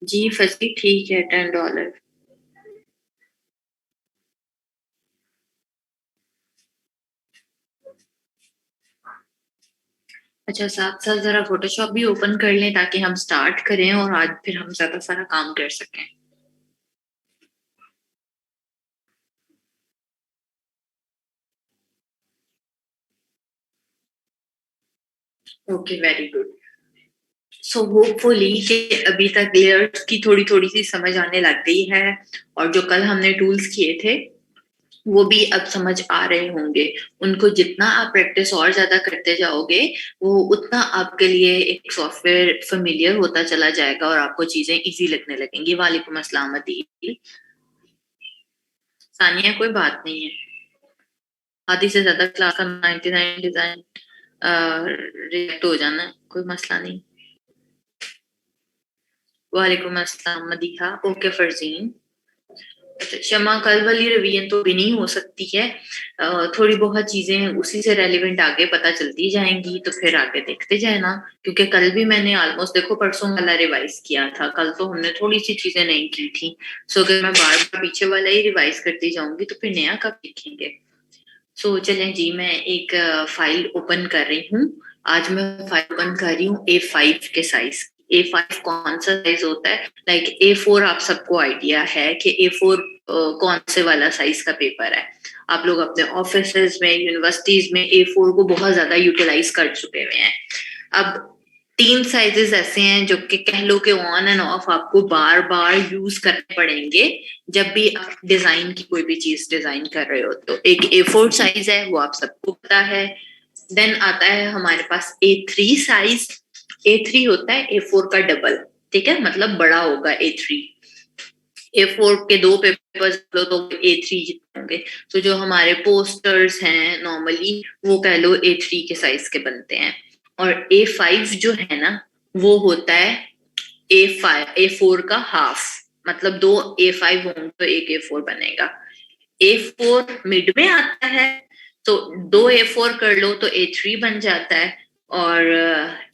जी फसी ठीक है $10। अच्छा, साथ साथ जरा फोटोशॉप भी ओपन कर लें ताकि हम स्टार्ट करें और आज फिर हम ज्यादा सारा काम कर सकें। Okay, very good. So hopefully कि अभी तक लेयर्स की थोड़ी थोड़ी सी समझ आने लग गई है, और जो कल हमने टूल्स किए थे वो भी अब समझ आ रहे होंगे। उनको जितना आप प्रैक्टिस और ज्यादा करते जाओगे, वो उतना आपके लिए एक सॉफ्टवेयर फेमिलियर होता चला जाएगा और आपको चीजें इजी लगने लगेंगी। वालेकुम अस्सलाम अदील। सानिया, कोई बात नहीं है। आधी से ज्यादा क्लास का 99 डिजाइन रिजेक्ट हो जाना है, कोई मसला नहीं। वालेकुम अस्सलाम मदीहा। ओके फरजीन। अच्छा शमा, कल वाली रिवीजन तो भी नहीं हो सकती है। थोड़ी बहुत चीजें उसी से रेलिवेंट आगे पता चलती जाएंगी, तो फिर आगे देखते जाए ना। क्योंकि कल भी मैंने ऑलमोस्ट देखो परसों वाला रिवाइज किया था, कल तो हमने थोड़ी सी चीजें नहीं की थी। सो अगर मैं बार बार पीछे वाला ही रिवाइज करती जाऊंगी तो फिर नया कब लिखेंगे। सो चलें जी, मैं एक फाइल ओपन कर रही हूँ। आज मैं फाइल ओपन कर रही हूँ A5 के साइज। A5 कौन सा साइज होता है? लाइक A4 आप सबको आइडिया है कि A4 कौन से वाला साइज का पेपर है। आप लोग अपने ऑफिस में, यूनिवर्सिटीज में A4 को बहुत ज्यादा यूटिलाइज कर चुके हुए हैं। अब तीन साइजेस ऐसे हैं जो कि कह लो कि ऑन एंड ऑफ आपको बार बार यूज करने पड़ेंगे जब भी आप डिजाइन की कोई भी चीज डिजाइन कर रहे हो। तो एक A4 साइज है, वो आप सबको पता है। देन आता है हमारे पास A3 साइज। A3 होता है A4 का डबल। ठीक है, मतलब बड़ा होगा A3। A4 के दो पेपर्स लो तो A3 जितने होंगे। तो जो हमारे पोस्टर्स हैं नॉर्मली, वो कह लो A3 के साइज के बनते हैं। और A5 जो है ना, वो होता है A4 का हाफ। मतलब दो A5 होंगे तो एक A4 बनेगा। A4 मिड में आता है, तो दो A4 कर लो तो A3 बन जाता है। और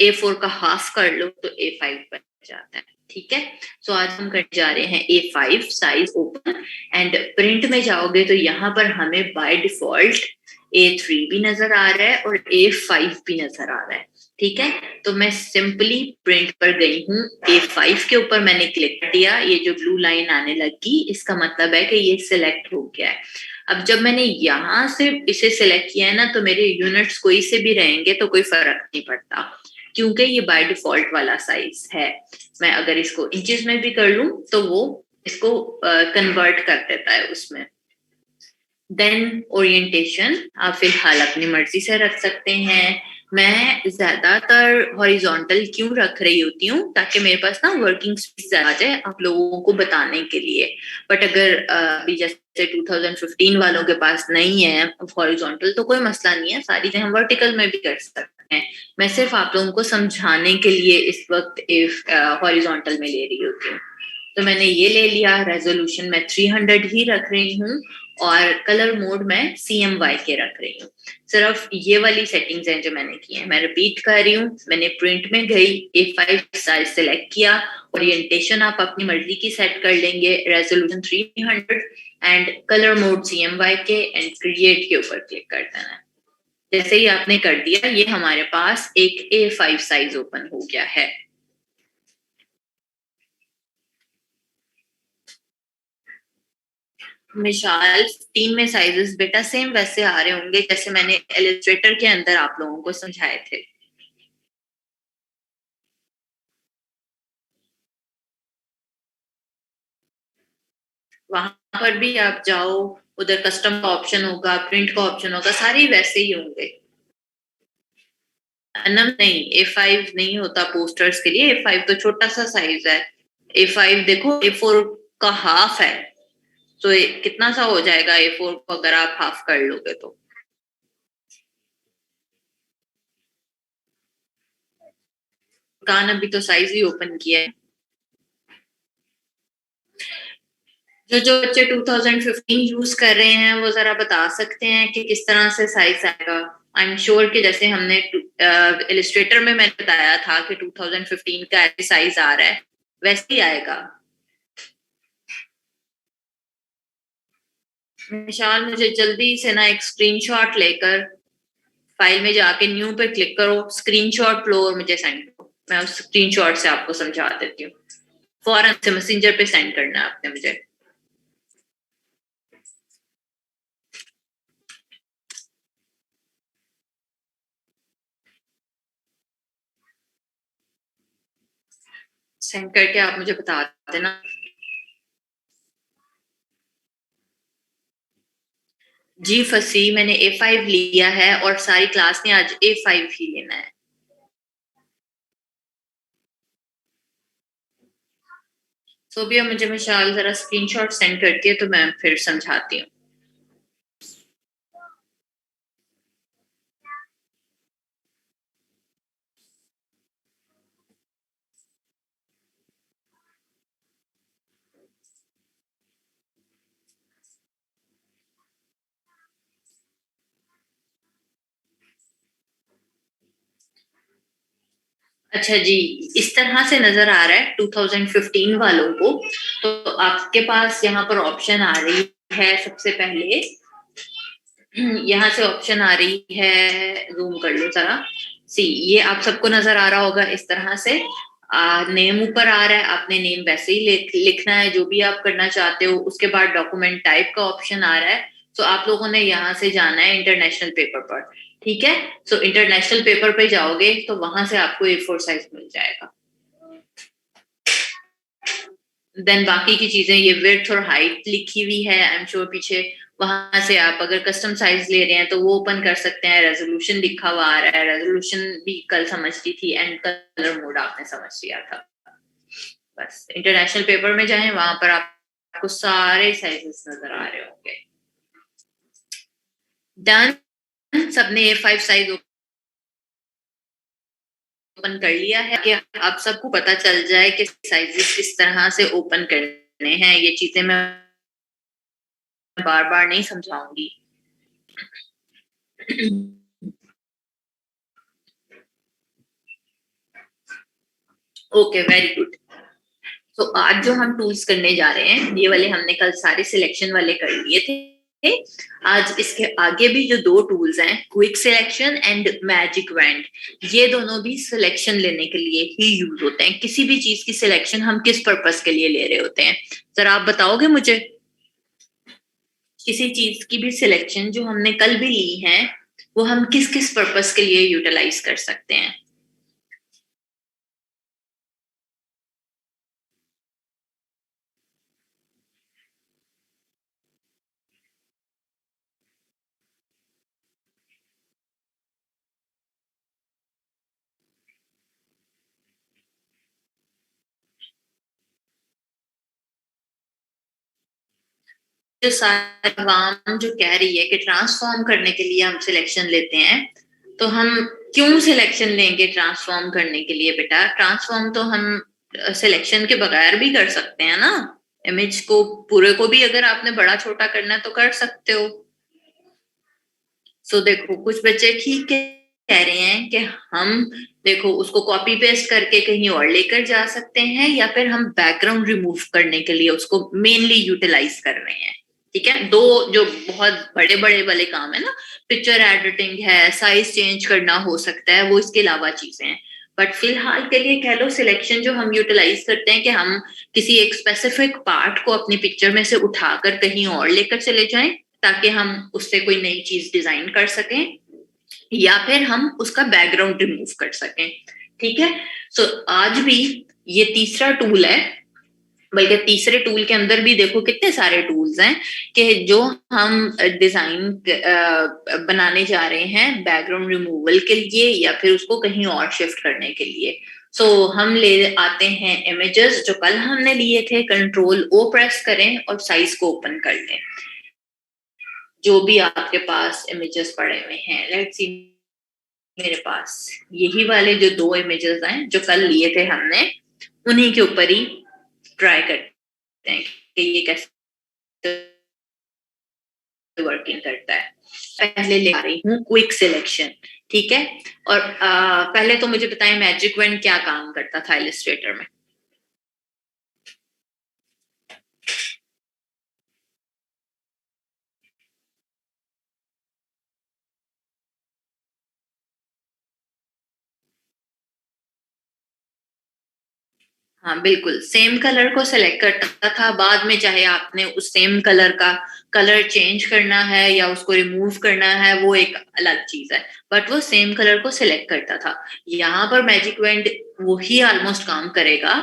A4 का हाफ कर लो तो A5 बन जाता है। ठीक है। सो आज हम करने जा रहे हैं A5 size open. And print में जाओगे तो यहाँ पर हमें बाय डिफॉल्ट A3 भी नजर आ रहा है और A5 भी नजर आ रहा है। ठीक है। तो मैं सिंपली प्रिंट पर गई हूँ। A5 के ऊपर मैंने क्लिक किया, ये जो ब्लू लाइन आने लगी इसका मतलब है कि ये सिलेक्ट हो गया है। अब जब मैंने यहां से इसे सिलेक्ट किया है ना, तो मेरे यूनिट्स कोई से भी रहेंगे तो कोई फर्क नहीं पड़ता, क्योंकि ये बाय डिफॉल्ट वाला साइज है। मैं अगर इसको इंचेस में भी कर लूं तो वो इसको कन्वर्ट कर देता है उसमें। देन ओरिएंटेशन आप फिलहाल अपनी मर्जी से रख सकते हैं। मैं ज्यादातर हॉरिजॉन्टल क्यों रख रही होती हूँ, ताकि मेरे पास ना वर्किंग स्पेस आ जाए आप लोगों को बताने के लिए। बट अगर अभी जैसे 2015 वालों के पास नहीं है हॉरिजॉन्टल तो कोई मसला नहीं है, सारी चीजें हम वर्टिकल में भी कर सकते हैं। मैं सिर्फ आप लोगों को समझाने के लिए इस वक्त हॉरिजॉन्टल में ले रही होती हूँ। तो मैंने ये ले लिया। रेजोल्यूशन मैं 300 ही रख रही हूँ और कलर मोड में CMY के रख रही हूँ। सिर्फ ये वाली सेटिंग्स हैं जो मैंने की है। मैं रिपीट कर रही हूँ। मैंने प्रिंट में गई, A5 साइज सेलेक्ट किया। ओरिएंटेशन आप अपनी मर्जी की सेट कर लेंगे, resolution 300 and colour mode CMY के, एंड क्रिएट के ऊपर क्लिक कर देना है। जैसे ही आपने कर दिया, ये हमारे पास एक A5 साइज ओपन हो गया है। मिसाल 15 में साइजेस बेटा सेम वैसे आ रहे होंगे जैसे मैंने इलस्ट्रेटर के अंदर आप लोगों को समझाए थे। वहां पर भी आप जाओ, उधर कस्टम का ऑप्शन होगा, प्रिंट का ऑप्शन होगा, सारे वैसे ही होंगे। अनम नहीं, A5 नहीं होता पोस्टर्स के लिए। A5 तो छोटा सा साइज है। A5 देखो A4 का हाफ है। तो कितना सा हो जाएगा A4 को अगर आप हाफ कर लोगे तो? कान अभी तो साइज ही ओपन किया है। जो जो बच्चे 2015 यूज कर रहे हैं वो जरा बता सकते हैं कि किस तरह से साइज आएगा। आई एम श्योर कि जैसे हमने इलिस्ट्रेटर में मैंने बताया था कि 2015 का ऐसे साइज आ रहा है, वैसे ही आएगा। विशाल मुझे जल्दी से ना एक स्क्रीनशॉट लेकर फाइल में जाके न्यू पे क्लिक करो, स्क्रीनशॉट लो और मुझे सेंड करो। मैं उस स्क्रीनशॉट से आपको समझा देती हूँ। फौरन से मैसेंजर पे सेंड करना है आपने मुझे। सेंड करके आप मुझे बता देना। जी फसी, मैंने A5 लिया है और सारी क्लास ने आज A5 ही लेना है। सोबिया मुझे विशाल जरा स्क्रीनशॉट सेंड करती है तो मैं फिर समझाती हूँ। अच्छा जी, इस तरह से नजर आ रहा है 2015 वालों को। तो आपके पास यहाँ पर ऑप्शन आ रही है सबसे पहले, यहाँ से ऑप्शन आ रही है, जूम कर लो जरा। सी, ये आप सबको नजर आ रहा होगा इस तरह से। नेम ऊपर आ रहा है, आपने नेम वैसे ही लिखना है जो भी आप करना चाहते हो। उसके बाद डॉक्यूमेंट टाइप का ऑप्शन आ रहा है। तो आप लोगों ने यहाँ से जाना है इंटरनेशनल पेपर पर। ठीक है, सो इंटरनेशनल पेपर पे जाओगे तो वहां से आपको A4 साइज मिल जाएगा। देन बाकी की चीजें, ये विड्थ और हाइट लिखी हुई है आई एम श्योर पीछे। वहां से आप अगर कस्टम साइज ले रहे हैं तो वो ओपन कर सकते हैं। रेजोल्यूशन लिखा हुआ आ रहा है, रेजोल्यूशन भी कल समझती थी, एंड कलर मोड आपने समझ लिया था। बस इंटरनेशनल पेपर में जाएं, वहां पर आपको सारे साइजेस नजर आ रहे होंगे। डन, सबने A5 साइज ओपन कर लिया है कि आप सबको पता चल जाए कि साइजेस किस तरह से ओपन करने हैं। ये चीजें मैं बार बार नहीं समझाऊंगी। Okay, very good. तो आज जो हम टूल्स करने जा रहे हैं, ये वाले हमने कल सारे सिलेक्शन वाले कर लिए थे। आज इसके आगे भी जो दो टूल्स हैं, quick selection and magic wand, ये दोनों भी सिलेक्शन लेने के लिए ही यूज होते हैं। किसी भी चीज की सिलेक्शन हम किस पर्पस के लिए ले रहे होते हैं, जरा आप बताओगे मुझे। किसी चीज की भी सिलेक्शन जो हमने कल भी ली है, वो हम किस किस पर्पस के लिए यूटिलाइज कर सकते हैं। जो सारी आवाम जो कह रही है कि ट्रांसफॉर्म करने के लिए हम सिलेक्शन लेते हैं, तो हम क्यों सिलेक्शन लेंगे ट्रांसफॉर्म करने के लिए? बेटा, ट्रांसफॉर्म तो हम सिलेक्शन के बगैर भी कर सकते हैं ना। इमेज को पूरे को भी अगर आपने बड़ा छोटा करना है तो कर सकते हो। सो देखो, कुछ बच्चे ठीक कह रहे हैं कि हम, देखो, उसको कॉपी पेस्ट करके कहीं और लेकर जा सकते हैं, या फिर हम बैकग्राउंड रिमूव करने के लिए उसको मेनली यूटिलाइज कर रहे हैं। ठीक है, दो जो बहुत बड़े बड़े वाले काम है ना, पिक्चर एडिटिंग है, साइज चेंज करना हो सकता है, वो इसके अलावा चीजें हैं। बट फिलहाल के लिए कह लो सिलेक्शन जो हम यूटिलाइज करते हैं कि हम किसी एक स्पेसिफिक पार्ट को अपनी पिक्चर में से उठाकर कहीं और लेकर चले जाएं, ताकि हम उससे कोई नई चीज डिजाइन कर सकें, या फिर हम उसका बैकग्राउंड रिमूव कर सकें। ठीक है, सो आज भी ये तीसरा टूल है। बल्कि तीसरे टूल के अंदर भी देखो कितने सारे टूल्स हैं कि जो हम डिजाइन बनाने जा रहे हैं बैकग्राउंड रिमूवल के लिए, या फिर उसको कहीं और शिफ्ट करने के लिए। सो हम ले आते हैं इमेजेस जो कल हमने लिए थे, Ctrl+O प्रेस करें और साइज को ओपन कर लें। जो भी आपके पास इमेजेस पड़े हुए हैं, लेट्स सी, मेरे पास यही वाले जो दो इमेजेस हैं जो कल लिए थे हमने, उन्हीं के ऊपर ही ट्राई करते हैं कि ये कैसे वर्किंग करता है। पहले ले आ रही हूँ क्विक सिलेक्शन। ठीक है, और पहले तो मुझे बताएं मैजिक वैंड क्या काम करता था इलस्ट्रेटर में। हाँ बिल्कुल, सेम कलर को सिलेक्ट करता था, बाद में चाहे आपने उस सेम कलर का कलर चेंज करना है या उसको रिमूव करना है वो एक अलग चीज है, बट वो सेम कलर को सिलेक्ट करता था। यहाँ पर मैजिक वेंड वो ही ऑलमोस्ट काम करेगा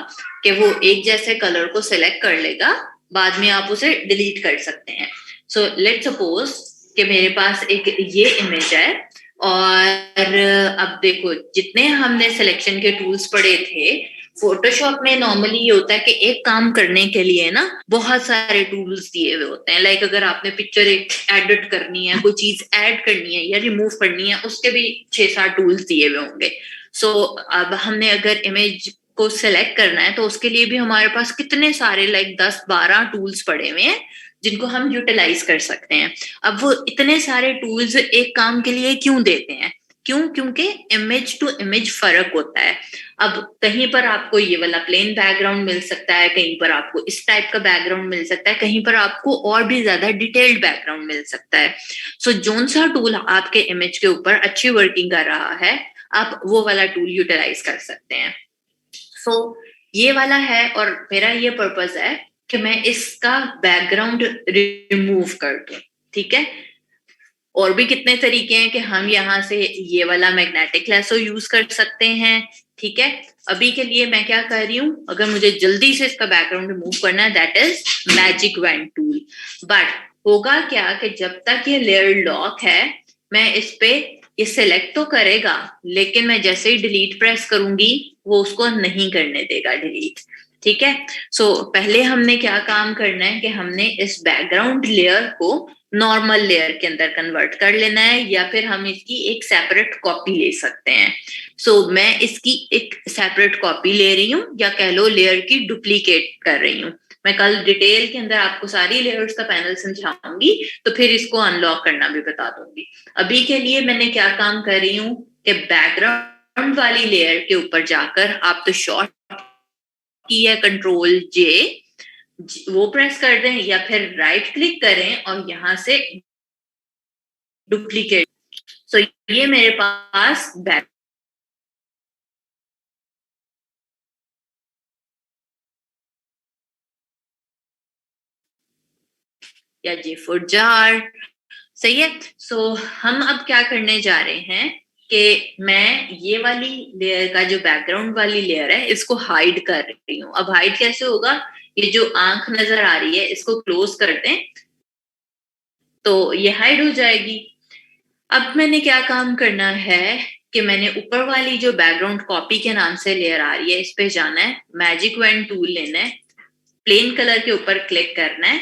कि वो एक जैसे कलर को सिलेक्ट कर लेगा, बाद में आप उसे डिलीट कर सकते हैं। सो लेट्स सपोज कि मेरे पास एक ये इमेज है, और अब देखो जितने हमने सिलेक्शन के टूल्स पढ़े थे, फोटोशॉप में नॉर्मली ये होता है कि एक काम करने के लिए ना बहुत सारे टूल्स दिए हुए होते हैं। लाइक अगर आपने पिक्चर एक एडिट करनी है, कोई चीज ऐड करनी है या रिमूव करनी है, उसके भी 6-7 टूल्स दिए हुए होंगे। सो अब हमने अगर इमेज को सिलेक्ट करना है तो उसके लिए भी हमारे पास कितने सारे लाइक 10-12 टूल्स पड़े हुए हैं जिनको हम यूटिलाइज कर सकते हैं। अब वो इतने सारे टूल्स एक काम के लिए क्यों देते हैं? क्यों? क्योंकि इमेज टू इमेज फर्क होता है। अब कहीं पर आपको ये वाला प्लेन बैकग्राउंड मिल सकता है, कहीं पर आपको इस टाइप का बैकग्राउंड मिल सकता है, कहीं पर आपको और भी ज्यादा डिटेल्ड बैकग्राउंड मिल सकता है। सो जोन सा टूल आपके इमेज के ऊपर अच्छी वर्किंग कर रहा है, आप वो वाला टूल यूटिलाइज कर सकते हैं। सो ये वाला है, और मेरा ये पर्पस है कि मैं इसका बैकग्राउंड रिमूव कर दूं। ठीक है, और भी कितने तरीके हैं कि हम यहाँ से ये वाला मैग्नेटिक लेसो यूज कर सकते हैं। ठीक है, अभी के लिए मैं क्या कर रही हूँ, अगर मुझे जल्दी से इसका बैकग्राउंड रिमूव करना है, that is magic wand tool. But होगा क्या कि जब तक ये लेयर लॉक है, मैं इस पे ये सिलेक्ट तो करेगा, लेकिन मैं जैसे ही डिलीट प्रेस करूंगी वो उसको नहीं करने देगा डिलीट। ठीक है, सो पहले हमने क्या काम करना है कि हमने इस बैकग्राउंड लेयर को नॉर्मल लेयर के अंदर कन्वर्ट कर लेना है, या फिर हम इसकी एक सेपरेट कॉपी ले सकते हैं। सो मैं इसकी एक सेपरेट कॉपी ले रही हूँ, या कह लो लेयर की डुप्लीकेट कर रही हूँ। मैं कल डिटेल के अंदर आपको सारी लेयर्स का पैनल समझाऊंगी, तो फिर इसको अनलॉक करना भी बता दूंगी। अभी के लिए मैंने क्या काम कर रही हूँ कि बैकग्राउंड वाली लेयर के ऊपर जाकर आप तो शॉर्ट की है Ctrl+J, वो प्रेस कर दें, या फिर राइट क्लिक करें और यहां से डुप्लीकेट। सो ये मेरे पास बैक, या जे फॉर जार, सही है। सो हम अब क्या करने जा रहे हैं कि मैं ये वाली लेयर का जो बैकग्राउंड वाली लेयर है इसको हाइड कर रही हूँ। अब हाइड कैसे होगा, ये जो आंख नजर आ रही है इसको क्लोज कर दें तो ये हाइड हो जाएगी। अब मैंने क्या काम करना है कि मैंने ऊपर वाली जो बैकग्राउंड कॉपी के नाम से लेयर आ रही है इस पे जाना है, मैजिक वेंड टूल लेना है, प्लेन कलर के ऊपर क्लिक करना है,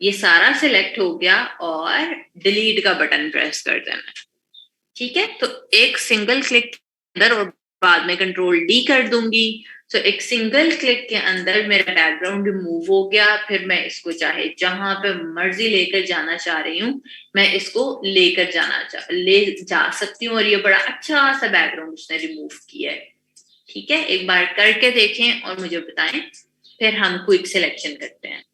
ये सारा सिलेक्ट हो गया, और डिलीट का बटन प्रेस कर देना है। ठीक है, तो एक सिंगल क्लिक के अंदर, और बाद में Ctrl+D कर दूंगी, तो एक सिंगल क्लिक के अंदर मेरा बैकग्राउंड रिमूव हो गया। फिर मैं इसको चाहे जहां पे मर्जी लेकर जाना चाह रही हूँ, मैं इसको लेकर ले जा सकती हूँ, और ये बड़ा अच्छा सा बैकग्राउंड उसने रिमूव किया है। ठीक है, एक बार करके देखें और मुझे बताएं, फिर हम क्विक सिलेक्शन करते हैं।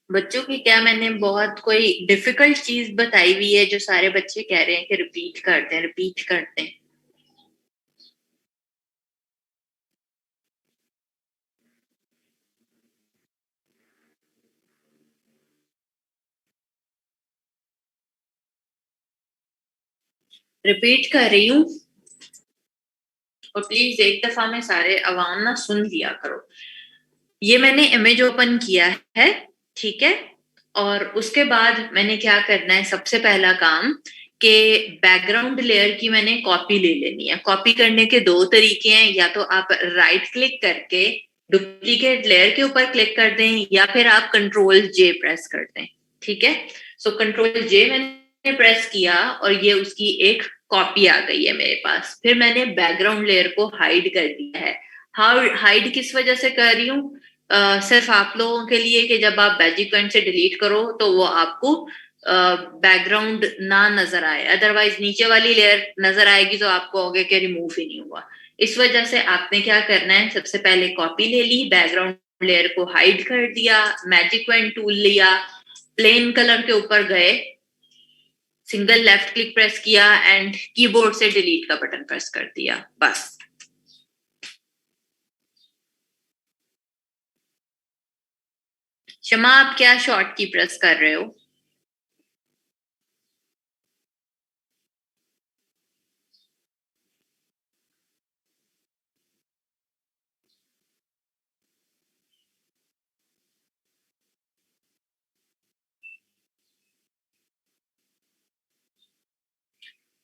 बच्चों की क्या, मैंने बहुत कोई डिफिकल्ट चीज बताई हुई है जो सारे बच्चे कह रहे हैं कि रिपीट करते हैं, रिपीट करते हैं? रिपीट कर रही हूँ, और प्लीज एक दफा में सारे अवाम ना सुन लिया करो। ये मैंने इमेज ओपन किया है, ठीक है, और उसके बाद मैंने क्या करना है, सबसे पहला काम कि बैकग्राउंड लेयर की मैंने कॉपी ले लेनी है। कॉपी करने के दो तरीके हैं, या तो आप राइट क्लिक करके डुप्लीकेट लेयर के ऊपर क्लिक कर दें, या फिर आप Ctrl+J प्रेस कर दें। ठीक है, सो Ctrl+J मैंने प्रेस किया और ये उसकी एक कॉपी आ गई है मेरे पास। फिर मैंने बैकग्राउंड लेयर को हाइड कर दिया है। हाइड किस वजह से कर रही हूँ सिर्फ आप लोगों के लिए कि जब आप मैजिक पेंट से डिलीट करो तो वो आपको बैकग्राउंड ना नजर आए, अदरवाइज नीचे वाली लेयर नजर आएगी तो आपको होगा कि रिमूव ही नहीं हुआ। इस वजह से आपने क्या करना है, सबसे पहले कॉपी ले ली, बैकग्राउंड लेयर को हाइड कर दिया, मैजिक पेन टूल लिया, प्लेन कलर के ऊपर गए, सिंगल लेफ्ट क्लिक प्रेस किया एंड कीबोर्ड से डिलीट का बटन प्रेस कर दिया, बस। शमा, आप क्या शॉर्ट की प्रेस कर रहे हो?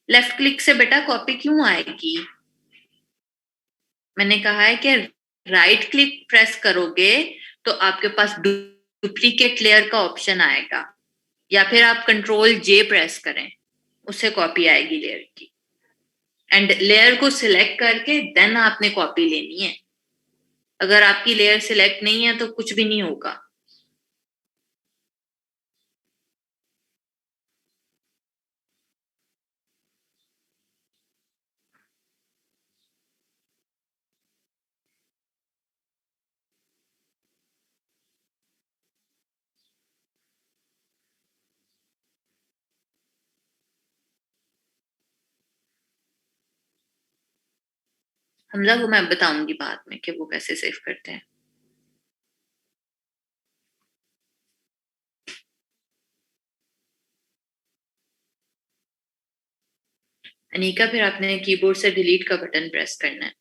लेफ्ट क्लिक से बेटा कॉपी क्यों आएगी? मैंने कहा है कि राइट क्लिक प्रेस करोगे तो आपके पास डुप्लीकेट लेयर का ऑप्शन आएगा, या फिर आप कंट्रोल जे प्रेस करें, उससे कॉपी आएगी लेयर की। एंड लेयर को सिलेक्ट करके देन आपने कॉपी लेनी है। अगर आपकी लेयर सिलेक्ट नहीं है तो कुछ भी नहीं होगा। हमजा को मैं बताऊंगी बाद में कि वो कैसे सेव करते हैं। अनीका, फिर आपने कीबोर्ड से डिलीट का बटन प्रेस करना है।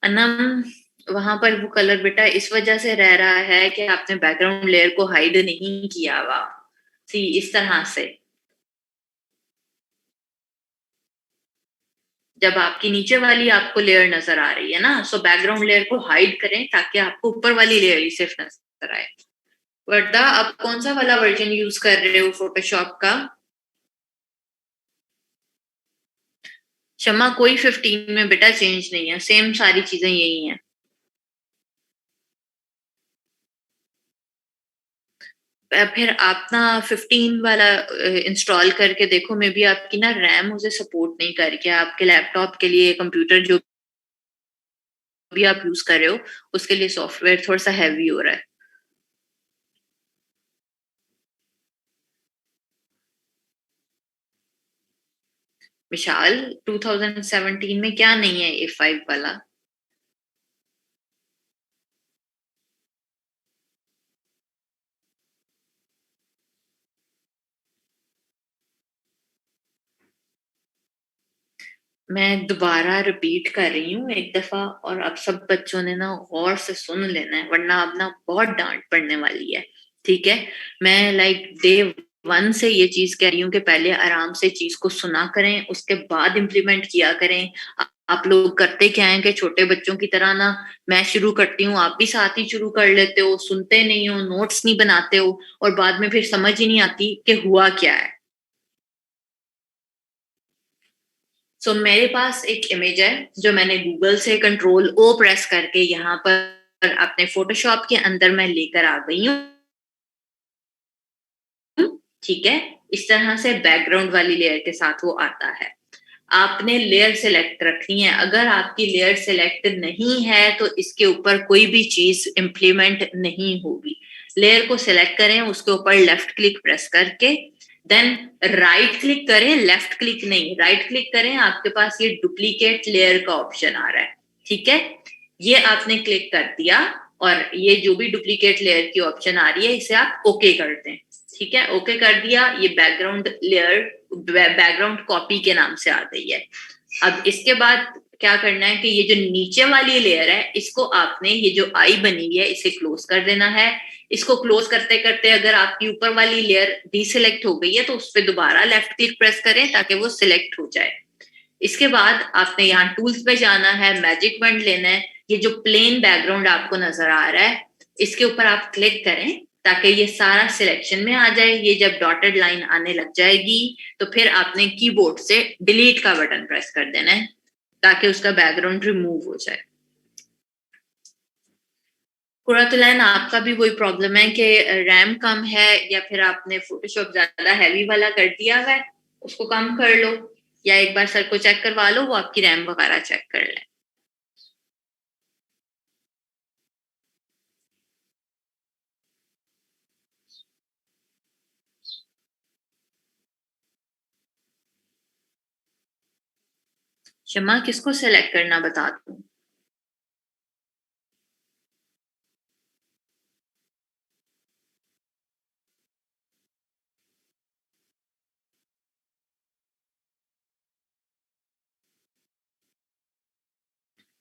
अनम, वहां पर वो कलर बेटा इस वजह से रह रहा है कि आपने बैकग्राउंड लेयर को हाइड नहीं किया हुआ। सी, इस तरह से जब आपकी नीचे वाली आपको लेयर नजर आ रही है ना, सो बैकग्राउंड लेयर को हाइड करें ताकि आपको ऊपर वाली लेयर ही सिर्फ नजर आए। वर्दा, आप कौन सा वाला वर्जन यूज कर रहे हो फोटोशॉप का? शमा, कोई 15 में बेटा चेंज नहीं है, सेम सारी चीजें यही हैं। फिर आप ना 15 वाला इंस्टॉल करके देखो, मे बी आपकी ना रैम उसे सपोर्ट नहीं कर रही है। आपके लैपटॉप के लिए, कंप्यूटर जो भी आप यूज कर रहे हो उसके लिए सॉफ्टवेयर थोड़ा सा हैवी हो रहा है। विशाल, 2017 में क्या नहीं है A5 वाला? मैं दोबारा रिपीट कर रही हूँ एक दफा, और अब सब बच्चों ने ना गौर से सुन लेना है, वरना अब ना बहुत डांट पड़ने वाली है। ठीक है? मैं डे वन से ये चीज कह रही हूँ कि पहले आराम से चीज को सुना करें, उसके बाद इम्प्लीमेंट किया करें। आप लोग करते क्या है कि छोटे बच्चों की तरह ना, मैं शुरू करती हूँ, आप भी साथ ही शुरू कर लेते हो, सुनते नहीं हो, नोट्स नहीं बनाते हो, और बाद में फिर समझ ही नहीं आती कि हुआ क्या है। सो मेरे पास एक इमेज है जो मैंने गूगल से कंट्रोल O प्रेस करके यहाँ पर अपने फोटोशॉप के अंदर मैं लेकर आ गई हूँ। ठीक है? इस तरह से बैकग्राउंड वाली लेयर के साथ वो आता है। आपने लेयर सेलेक्ट रखनी है। अगर आपकी लेयर सेलेक्ट नहीं है तो इसके ऊपर कोई भी चीज इंप्लीमेंट नहीं होगी। लेयर को सिलेक्ट करें, उसके ऊपर लेफ्ट क्लिक प्रेस करके देन राइट क्लिक करें, लेफ्ट क्लिक नहीं, राइट क्लिक करें, आपके पास ये डुप्लीकेट लेयर का ऑप्शन आ रहा है। ठीक है? ये आपने क्लिक कर दिया और ये जो भी डुप्लीकेट लेयर की ऑप्शन आ रही है इसे आप ओके कर दें। ठीक है? ओके कर दिया, ये बैकग्राउंड लेयर बैकग्राउंड कॉपी के नाम से आ गई है। अब इसके बाद क्या करना है कि ये जो नीचे वाली लेयर है इसको आपने, ये जो आई बनी हुई है इसे क्लोज कर देना है। इसको क्लोज करते करते अगर आपकी ऊपर वाली लेयर डीसिलेक्ट हो गई है तो उस पर दोबारा लेफ्ट क्लिक प्रेस करें ताकि वो सिलेक्ट हो जाए। इसके बाद आपने यहाँ टूल्स पे जाना है, मैजिक वंड लेना है। ये जो प्लेन बैकग्राउंड आपको नजर आ रहा है, इसके ऊपर आप क्लिक करें ताकि ये सारा सिलेक्शन में आ जाए। ये जब डॉटेड लाइन आने लग जाएगी तो फिर आपने कीबोर्ड से डिलीट का बटन प्रेस कर देना है ताकि उसका बैकग्राउंड रिमूव हो जाए। कुरातुलैन, आपका भी वही प्रॉब्लम है कि रैम कम है या फिर आपने फोटोशॉप ज्यादा हैवी वाला कर दिया है, उसको कम कर लो या एक बार सर को चेक करवा लो, वो आपकी रैम वगैरह चेक कर लें। शमा, किसको सेलेक्ट करना बता दूं?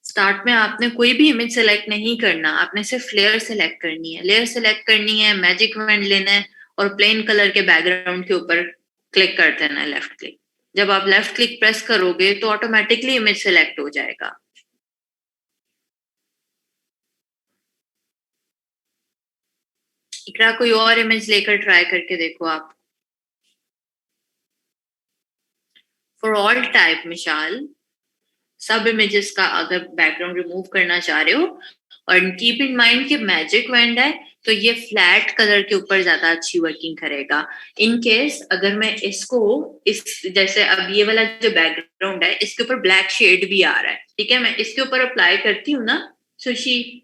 स्टार्ट में आपने कोई भी इमेज सेलेक्ट नहीं करना, आपने सिर्फ लेयर सेलेक्ट करनी है। लेयर सेलेक्ट करनी है, मैजिक वंड लेना है और प्लेन कलर के बैकग्राउंड के ऊपर क्लिक कर देना है, लेफ्ट क्लिक। जब आप लेफ्ट क्लिक प्रेस करोगे तो ऑटोमेटिकली इमेज सेलेक्ट हो जाएगा। इकरा, कोई और इमेज लेकर ट्राई करके देखो आप। फॉर ऑल टाइप मिसाल, सब इमेजेस का अगर बैकग्राउंड रिमूव करना चाह रहे हो, और कीप इन माइंड कि मैजिक वैंड है तो ये फ्लैट कलर के ऊपर ज्यादा अच्छी वर्किंग करेगा। इन केस अगर मैं इसको इस जैसे अब ये वाला जो बैकग्राउंड है इसके ऊपर ब्लैक शेड भी आ रहा है, ठीक है, मैं इसके ऊपर अप्लाई करती हूँ ना, सुशी,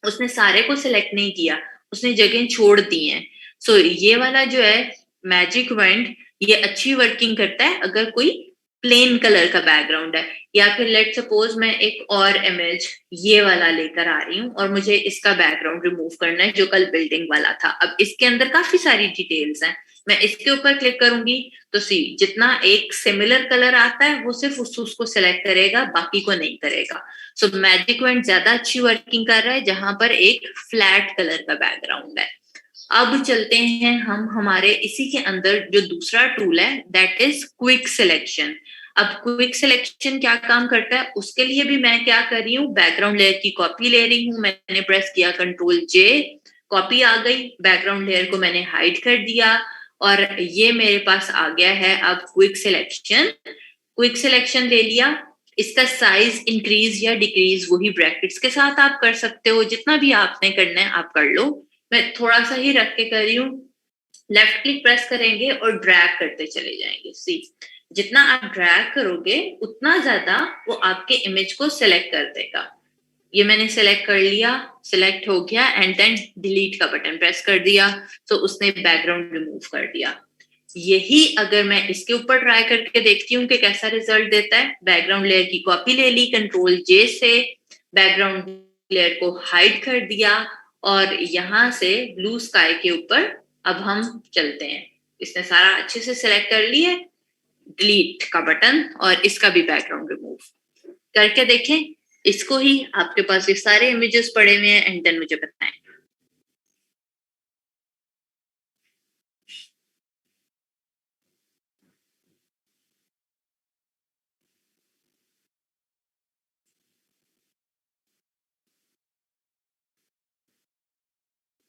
उसने सारे को सिलेक्ट नहीं किया, उसने जगह छोड़ दी है। सो ये वाला जो है मैजिक वंड, ये अच्छी वर्किंग करता है अगर कोई प्लेन कलर का बैकग्राउंड है। या फिर लेट सपोज मैं एक और इमेज ये वाला लेकर आ रही हूँ और मुझे इसका बैकग्राउंड रिमूव करना है जो कल बिल्डिंग वाला था। अब इसके अंदर काफी सारी डिटेल्स हैं, मैं इसके ऊपर क्लिक करूंगी तो सी जितना एक सिमिलर कलर आता है वो सिर्फ उसको सिलेक्ट करेगा, बाकी को नहीं करेगा। सो मैजिक वंड ज्यादा अच्छी वर्किंग कर रहा है जहां पर एक फ्लैट कलर का बैकग्राउंड है। अब चलते हैं हम हमारे इसी के अंदर जो दूसरा टूल है, दैट इज क्विक सिलेक्शन। अब क्विक सिलेक्शन क्या काम करता है, उसके लिए भी मैं क्या कर रही हूँ, बैकग्राउंड लेयर की कॉपी ले रही हूँ। मैंने प्रेस किया कंट्रोल जे, कॉपी आ गई, बैकग्राउंड लेयर को मैंने हाइड कर दिया और ये मेरे पास आ गया है अब क्विक सिलेक्शन। क्विक सिलेक्शन ले लिया, इसका साइज इंक्रीज या डिक्रीज वही ब्रैकेट्स के साथ आप कर सकते हो, जितना भी आपने करना है आप कर लो। मैं थोड़ा सा ही रख के कर रही हूँ। लेफ्ट क्लिक प्रेस करेंगे और ड्रैग करते चले जाएंगे। सी, जितना आप ड्रैग करोगे उतना ज्यादा वो आपके इमेज को सिलेक्ट कर देगा। ये मैंने सिलेक्ट कर लिया, सिलेक्ट हो गया एंड देन डिलीट का बटन प्रेस कर दिया तो उसने बैकग्राउंड रिमूव कर दिया। यही अगर मैं इसके ऊपर ट्राई करके देखती हूँ कि कैसा रिजल्ट देता है, बैकग्राउंड लेयर की कॉपी ले ली कंट्रोल जे से, बैकग्राउंड लेयर को हाइड कर दिया और यहाँ से ब्लू स्काई के ऊपर अब हम चलते हैं। इसने सारा अच्छे से सिलेक्ट कर लिया, डिलीट का बटन और इसका भी बैकग्राउंड रिमूव करके देखें। इसको ही आपके पास ये सारे इमेजेस पड़े हुए हैं एंड देन मुझे बताएं।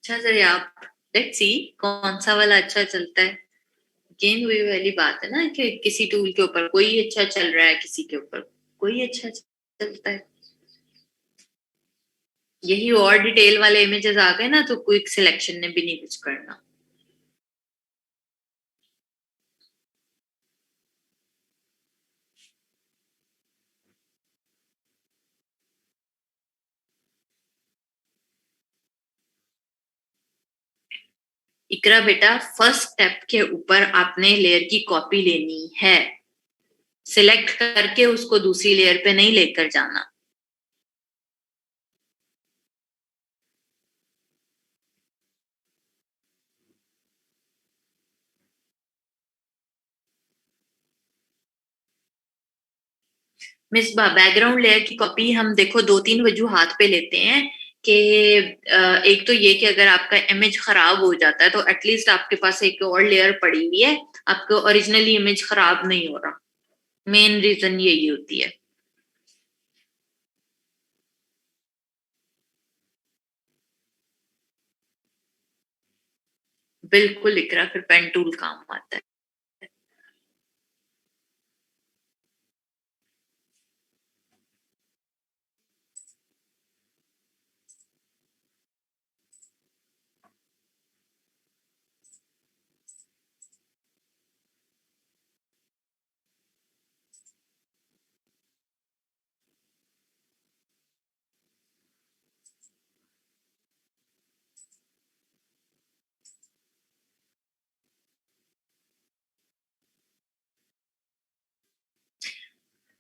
अच्छा सर, आप लेट्स सी कौन सा वाला अच्छा चलता है। गेम हुई वाली बात है ना कि किसी टूल के ऊपर कोई अच्छा चल रहा है, किसी के ऊपर कोई अच्छा चलता है। यही और डिटेल वाले इमेजेस आ गए ना तो क्विक सिलेक्शन ने भी नहीं कुछ करना। इकरा बेटा, फर्स्ट स्टेप के ऊपर आपने लेयर की कॉपी लेनी है, सिलेक्ट करके उसको दूसरी लेयर पे नहीं लेकर जाना। मिसबा, बैकग्राउंड लेयर की कॉपी हम देखो दो तीन वजूहात पे लेते हैं कि एक तो ये कि अगर आपका इमेज खराब हो जाता है तो एटलीस्ट आपके पास एक और लेयर पड़ी हुई है, आपको ओरिजिनली इमेज खराब नहीं हो रहा। मेन रीजन यही होती है। बिल्कुल इकरा, फिर पेन टूल काम आता है।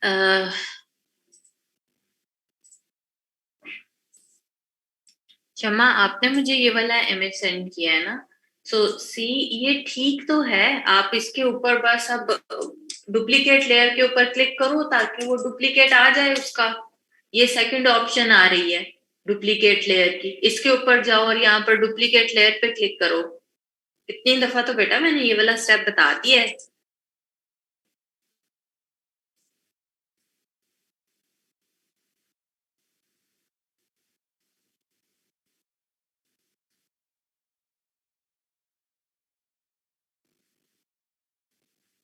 अह, शमा, आपने मुझे ये वाला इमेज सेंड किया है ना? सो सी, ये ठीक तो है। आप इसके ऊपर बस अब डुप्लीकेट लेयर के ऊपर क्लिक करो ताकि वो डुप्लीकेट आ जाए उसका। ये सेकंड ऑप्शन आ रही है डुप्लीकेट लेयर की, इसके ऊपर जाओ और यहाँ पर डुप्लीकेट लेयर पे क्लिक करो। इतनी दफा तो बेटा मैंने ये वाला स्टेप बता दिया है।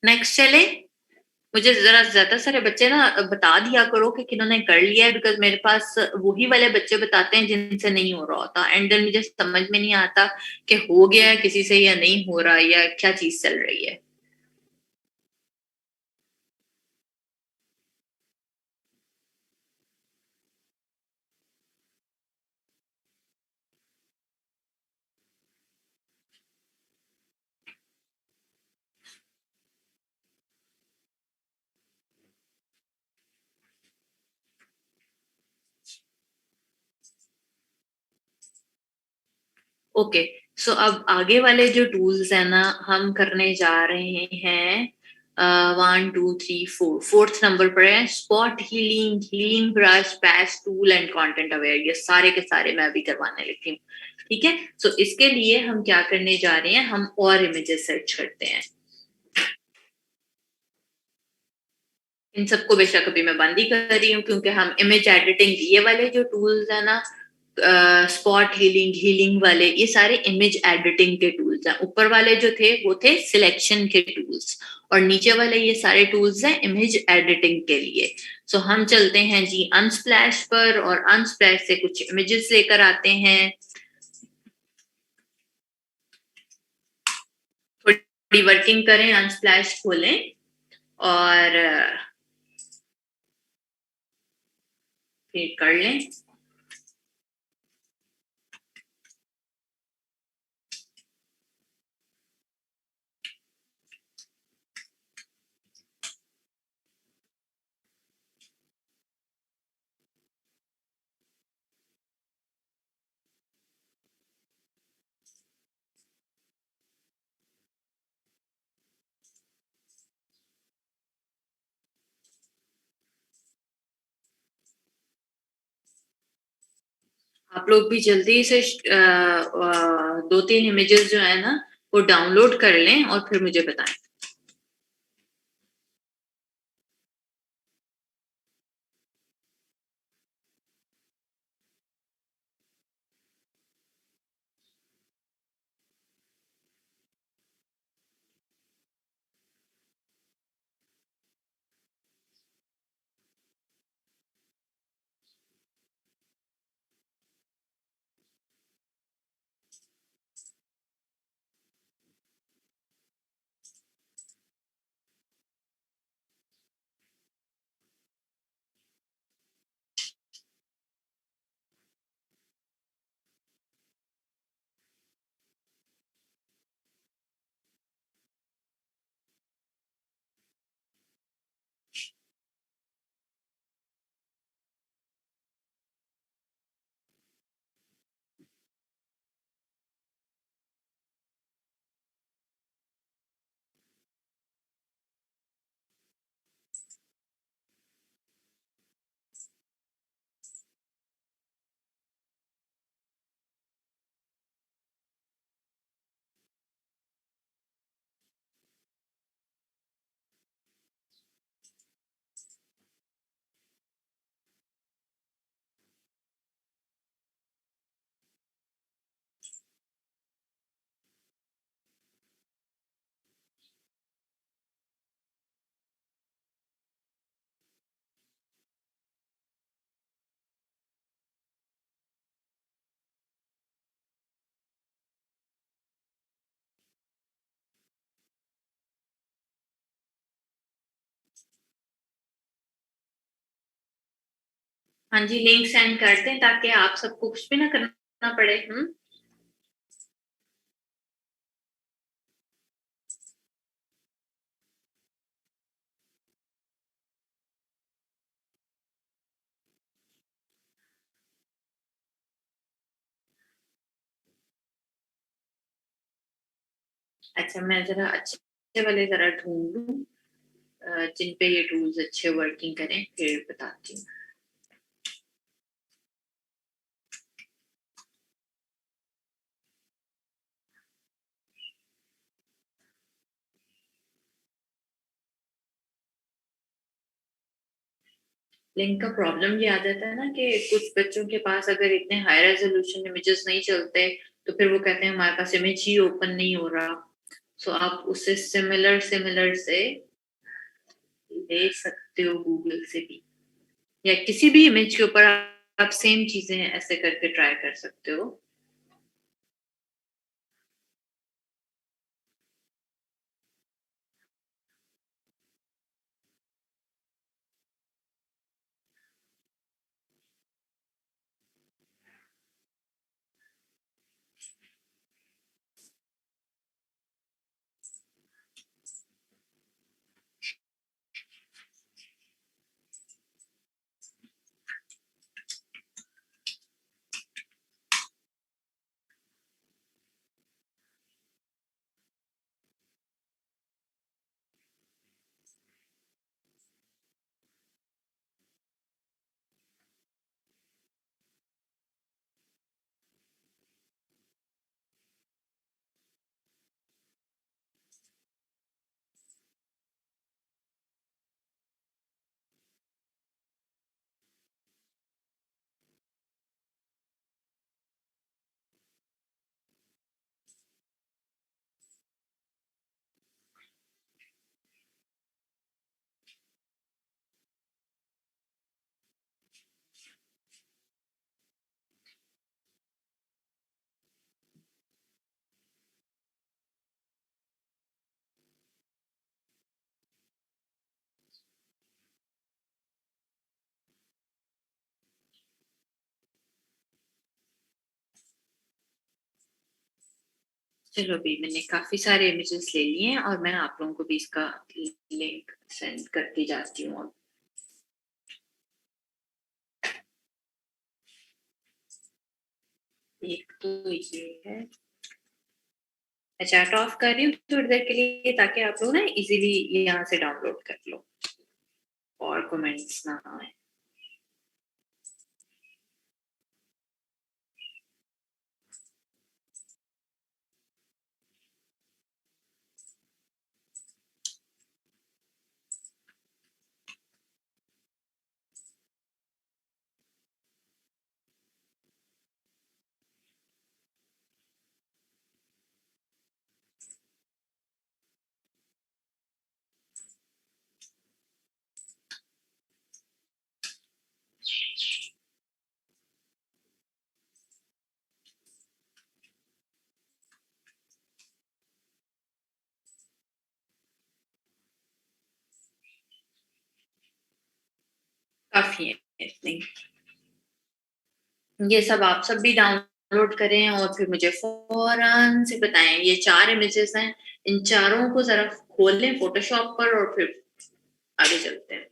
नेक्स्ट चले। मुझे जरा ज्यादा सारे बच्चे ना बता दिया करो कि किन्होंने कर लिया है, बिकॉज मेरे पास वही वाले बच्चे बताते हैं जिनसे नहीं हो रहा होता, एंड देन मुझे समझ में नहीं आता कि हो गया है किसी से या नहीं हो रहा, या क्या चीज चल रही है। ओके। सो अब आगे वाले जो टूल्स है ना, हम करने जा रहे हैं। 1 2 3 4, फोर्थ नंबर पर है spot healing, healing brush, patch tool and content aware. ये सारे के सारे मैं अभी करवाने लगी हूँ। ठीक है। सो इसके लिए हम क्या करने जा रहे हैं, हम और इमेजेस सर्च करते हैं। इन सबको बेशक अभी मैं बंद ही कर रही हूँ, क्योंकि हम इमेज एडिटिंग, ये वाले जो टूल्स है ना, स्पॉट हीलिंग, हीलिंग वाले, ये सारे इमेज एडिटिंग के टूल्स हैं। ऊपर वाले जो थे वो थे सिलेक्शन के टूल्स, और नीचे वाले ये सारे टूल्स हैं इमेज एडिटिंग के लिए। सो हम चलते हैं जी अनस्प्लैश पर, और अनस्प्लैश से कुछ इमेजेस लेकर आते हैं। थोड़ी वर्किंग करें, अनस्प्लैश खोलें और फिर कर लें। आप लोग भी जल्दी से 2 3 इमेजेस जो है ना वो डाउनलोड कर लें और फिर मुझे बताएं। हाँ जी, लिंक सेंड कर दें ताकि आप सबको कुछ भी ना करना पड़े। अच्छा, मैं ज़रा अच्छे वाले ज़रा ढूँढ लूँ जिन पे ये टूल्स अच्छे वर्किंग करें, फिर बताती हूँ। लिंक का प्रॉब्लम ये आ जाता है ना कि कुछ बच्चों के पास अगर इतने हाई रेज़ोल्यूशन इमेजेस नहीं चलते, तो फिर वो कहते हैं हमारे पास इमेज ही ओपन नहीं हो रहा। सो आप उससे सिमिलर सिमिलर से ले सकते हो गूगल से भी, या किसी भी इमेज के ऊपर आप सेम चीज़ें ऐसे करके ट्राई कर सकते हो। चलो अभी मैंने काफ़ी सारे इमेजेस ले लिए हैं और मैं आप लोगों को भी इसका लिंक सेंड करती जाती हूँ अब। एक तो ये है। मैं चैट ऑफ कर रही हूँ थोड़ी देर के लिए ताकि आप लोग ना इजीली यहाँ से डाउनलोड कर लो और कमेंट्स ना आए। काफ़ी है इतनी। ये सब आप सब भी डाउनलोड करें और फिर मुझे फ़ौरन से बताएँ। ये 4 इमेजेस हैं, इन चारों को ज़रा खोल लें फ़ोटोशॉप पर और फिर आगे चलते हैं।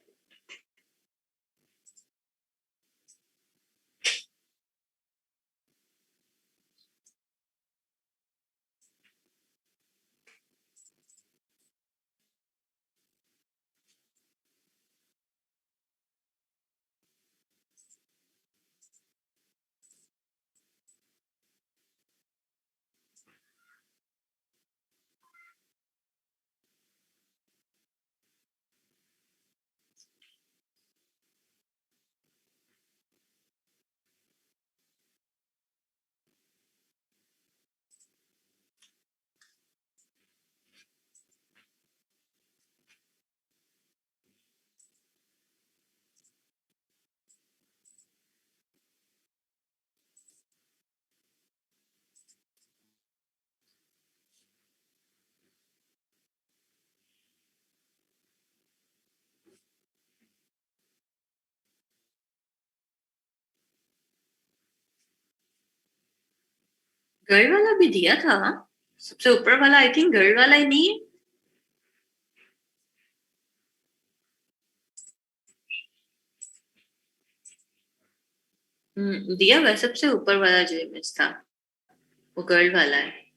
गर्ल वाला भी दिया था, सबसे ऊपर वाला आई थिंक गर्ल वाला ही नहीं है। दिया हुआ है, सबसे ऊपर वाला जो इमेज था वो गर्ल वाला है।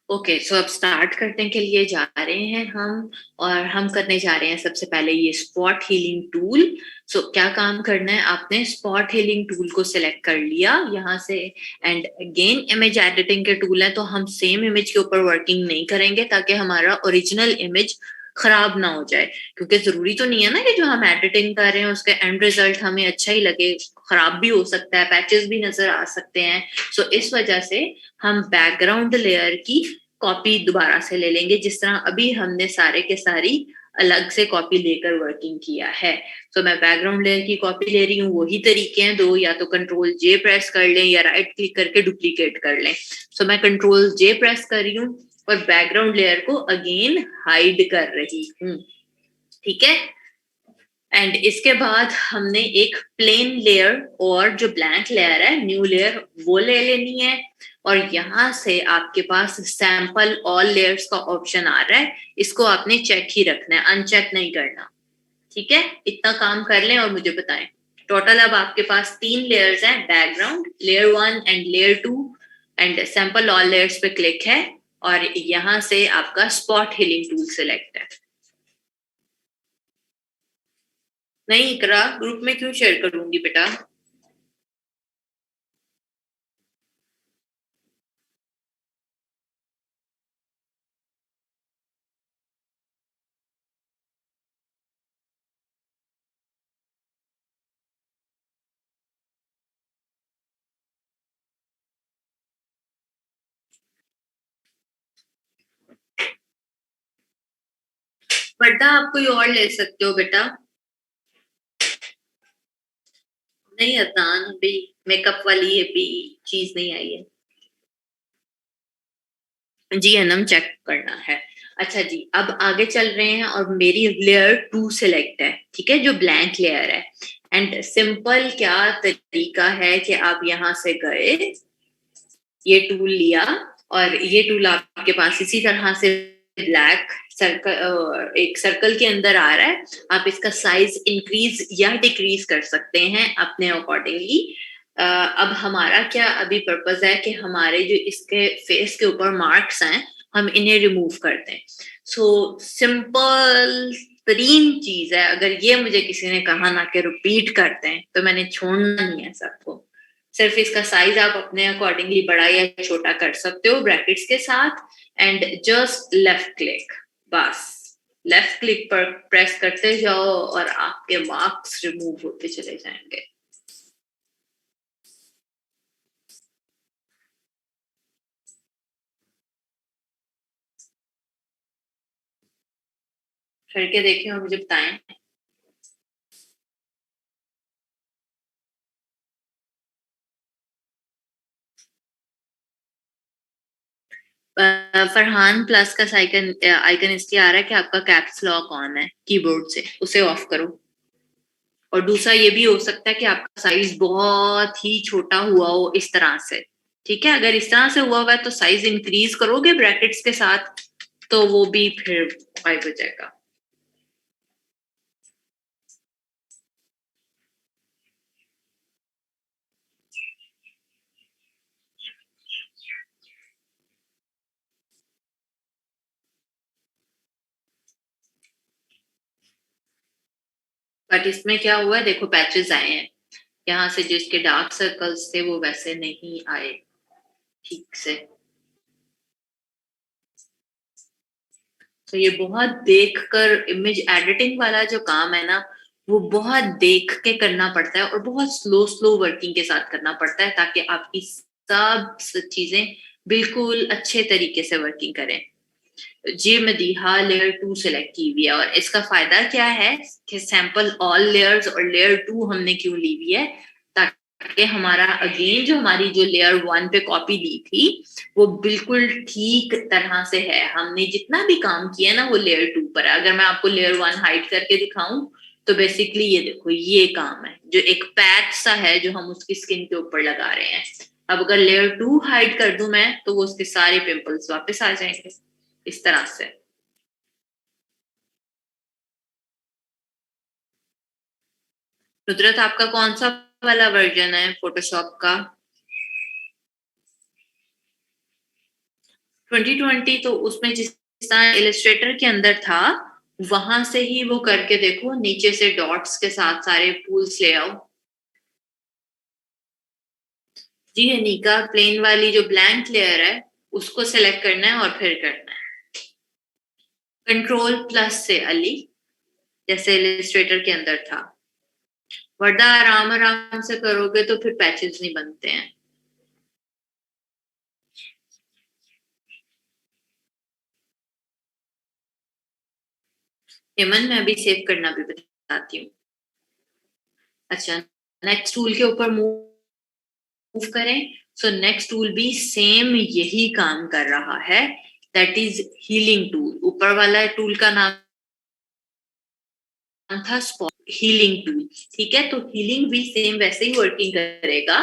ओके, सो अब स्टार्ट करने के लिए जा रहे हैं हम, और हम करने जा रहे हैं सबसे पहले ये स्पॉट हीलिंग टूल। सो क्या काम करना है, आपने स्पॉट हीलिंग टूल को सिलेक्ट कर लिया यहाँ से। एंड अगेन इमेज एडिटिंग के टूल है, तो हम सेम इमेज के ऊपर वर्किंग नहीं करेंगे ताकि हमारा ओरिजिनल इमेज खराब ना हो जाए, क्योंकि जरूरी तो नहीं है ना कि जो हम एडिटिंग कर रहे हैं उसका एंड रिजल्ट हमें अच्छा ही लगे, खराब भी हो सकता है, पैचेस भी नजर आ सकते हैं। सो इस वजह से हम बैकग्राउंड लेयर की कॉपी दोबारा से ले लेंगे, जिस तरह अभी हमने सारे के सारी अलग से कॉपी लेकर वर्किंग किया है। तो मैं बैकग्राउंड लेयर की कॉपी ले रही हूँ, वही तरीके हैं दो, या तो कंट्रोल जे प्रेस कर लें या राइट क्लिक करके डुप्लीकेट कर लें। सो मैं कंट्रोल जे प्रेस कर रही हूँ और बैकग्राउंड लेयर को अगेन हाइड कर रही हूँ, ठीक है। एंड इसके बाद हमने एक प्लेन लेयर और जो ब्लैंक लेयर है न्यू लेयर वो ले लेनी है, और यहाँ से आपके पास सैंपल ऑल लेयर्स का ऑप्शन आ रहा है, इसको आपने चेक ही रखना है, अनचेक नहीं करना, ठीक है। इतना काम कर लें और मुझे बताएं। टोटल अब आपके पास 3 लेयर्स हैं, background layer 1 and layer 2, and sample all layers पे क्लिक है, और यहाँ से आपका स्पॉट हीलिंग टूल सिलेक्ट है। नहीं इकरा, ग्रुप में क्यों शेयर करूंगी बेटा। पर्दा आप कोई और ले सकते हो बेटा। नहीं अदनान, अभी मेकअप वाली अभी चीज नहीं आई है। जी एनम चेक करना है। अच्छा जी, अब आगे चल रहे हैं और मेरी लेयर 2 सिलेक्ट है, ठीक है, जो ब्लैंक लेयर है। एंड सिंपल क्या तरीका है कि आप यहाँ से गए, ये टूल लिया, और ये टूल आपके पास इसी तरह से ब्लैक सर्कल, एक सर्कल के अंदर आ रहा है, आप इसका साइज इंक्रीज या डिक्रीज कर सकते हैं अपने अकॉर्डिंगली। अब हमारा क्या अभी पर्पस है कि हमारे जो इसके फेस के ऊपर मार्क्स हैं हम इन्हें रिमूव करते हैं। सो सिंपल तरीन चीज है, अगर ये मुझे किसी ने कहा ना कि रिपीट करते हैं तो मैंने छोड़ना नहीं है सबको। सिर्फ इसका साइज आप अपने अकॉर्डिंगली बड़ा या छोटा कर सकते हो ब्रैकेट्स के साथ, एंड जस्ट लेफ्ट क्लिक, बस लेफ्ट क्लिक पर प्रेस करते जाओ और आपके मार्क्स रिमूव होते चले जाएंगे। करके देखें और मुझे बताएं। फरहान प्लस का आइकन आइकन इसलिए आ रहा है कि आपका कैप्स लॉक ऑन है कीबोर्ड से, उसे ऑफ करो। और दूसरा ये भी हो सकता है कि आपका साइज बहुत ही छोटा हुआ हो इस तरह से, ठीक है। अगर इस तरह से हुआ हुआ है तो साइज इंक्रीज करोगे ब्रैकेट्स के साथ तो वो भी फिर गायब हो जाएगा। बट इसमें क्या हुआ है, देखो पैचेस आए हैं यहाँ से, जिसके डार्क सर्कल्स थे वो वैसे नहीं आए ठीक से। तो ये बहुत देखकर इमेज एडिटिंग वाला जो काम है ना, वो बहुत देख के करना पड़ता है और बहुत स्लो स्लो वर्किंग के साथ करना पड़ता है ताकि आपकी सब चीजें बिल्कुल अच्छे तरीके से वर्किंग करें। जी मदीहा लेयर 2 सेलेक्ट की हुई है। और इसका फायदा क्या है कि सैंपल ऑल लेयर्स और लेयर 2 हमने क्यों ली हुई है, ताकि हमारा अगेन जो हमारी जो लेयर 1 पे कॉपी ली थी वो बिल्कुल ठीक तरह से है। हमने जितना भी काम किया ना वो लेयर 2 पर है। अगर मैं आपको लेयर 1 हाइड करके दिखाऊं तो बेसिकली ये देखो, ये काम है जो एक पैच सा है जो हम उसकी स्किन के ऊपर लगा रहे हैं। अब अगर लेयर 2 हाइड कर दूं मैं तो वो उसके सारे पिंपल्स वापस आ जाएंगे इस तरह से। नुदरत आपका कौन सा वाला वर्जन है फोटोशॉप का? 2020 तो उसमें जिस तरह इलस्ट्रेटर के अंदर था वहां से ही वो करके देखो, नीचे से डॉट्स के साथ सारे पूल्स ले आओ। जी अनिका, प्लेन वाली जो ब्लैंक लेयर है उसको सेलेक्ट करना है और फिर करना है कंट्रोल प्लस से अली, जैसे इलस्ट्रेटर के अंदर था। वरना आराम आराम से करोगे तो फिर पैचेस नहीं बनते हैं। हेमन, मैं अभी सेव करना भी बताती हूँ। अच्छा, नेक्स्ट टूल के ऊपर मूव करें। सो नेक्स्ट टूल भी सेम यही काम कर रहा है, दैट इज हीलिंग टूल। ऊपर वाला टूल का नाम था स्पॉट हीलिंग टूल। ठीक है, तो हीलिंग भी सेम वैसे ही वर्किंग करेगा,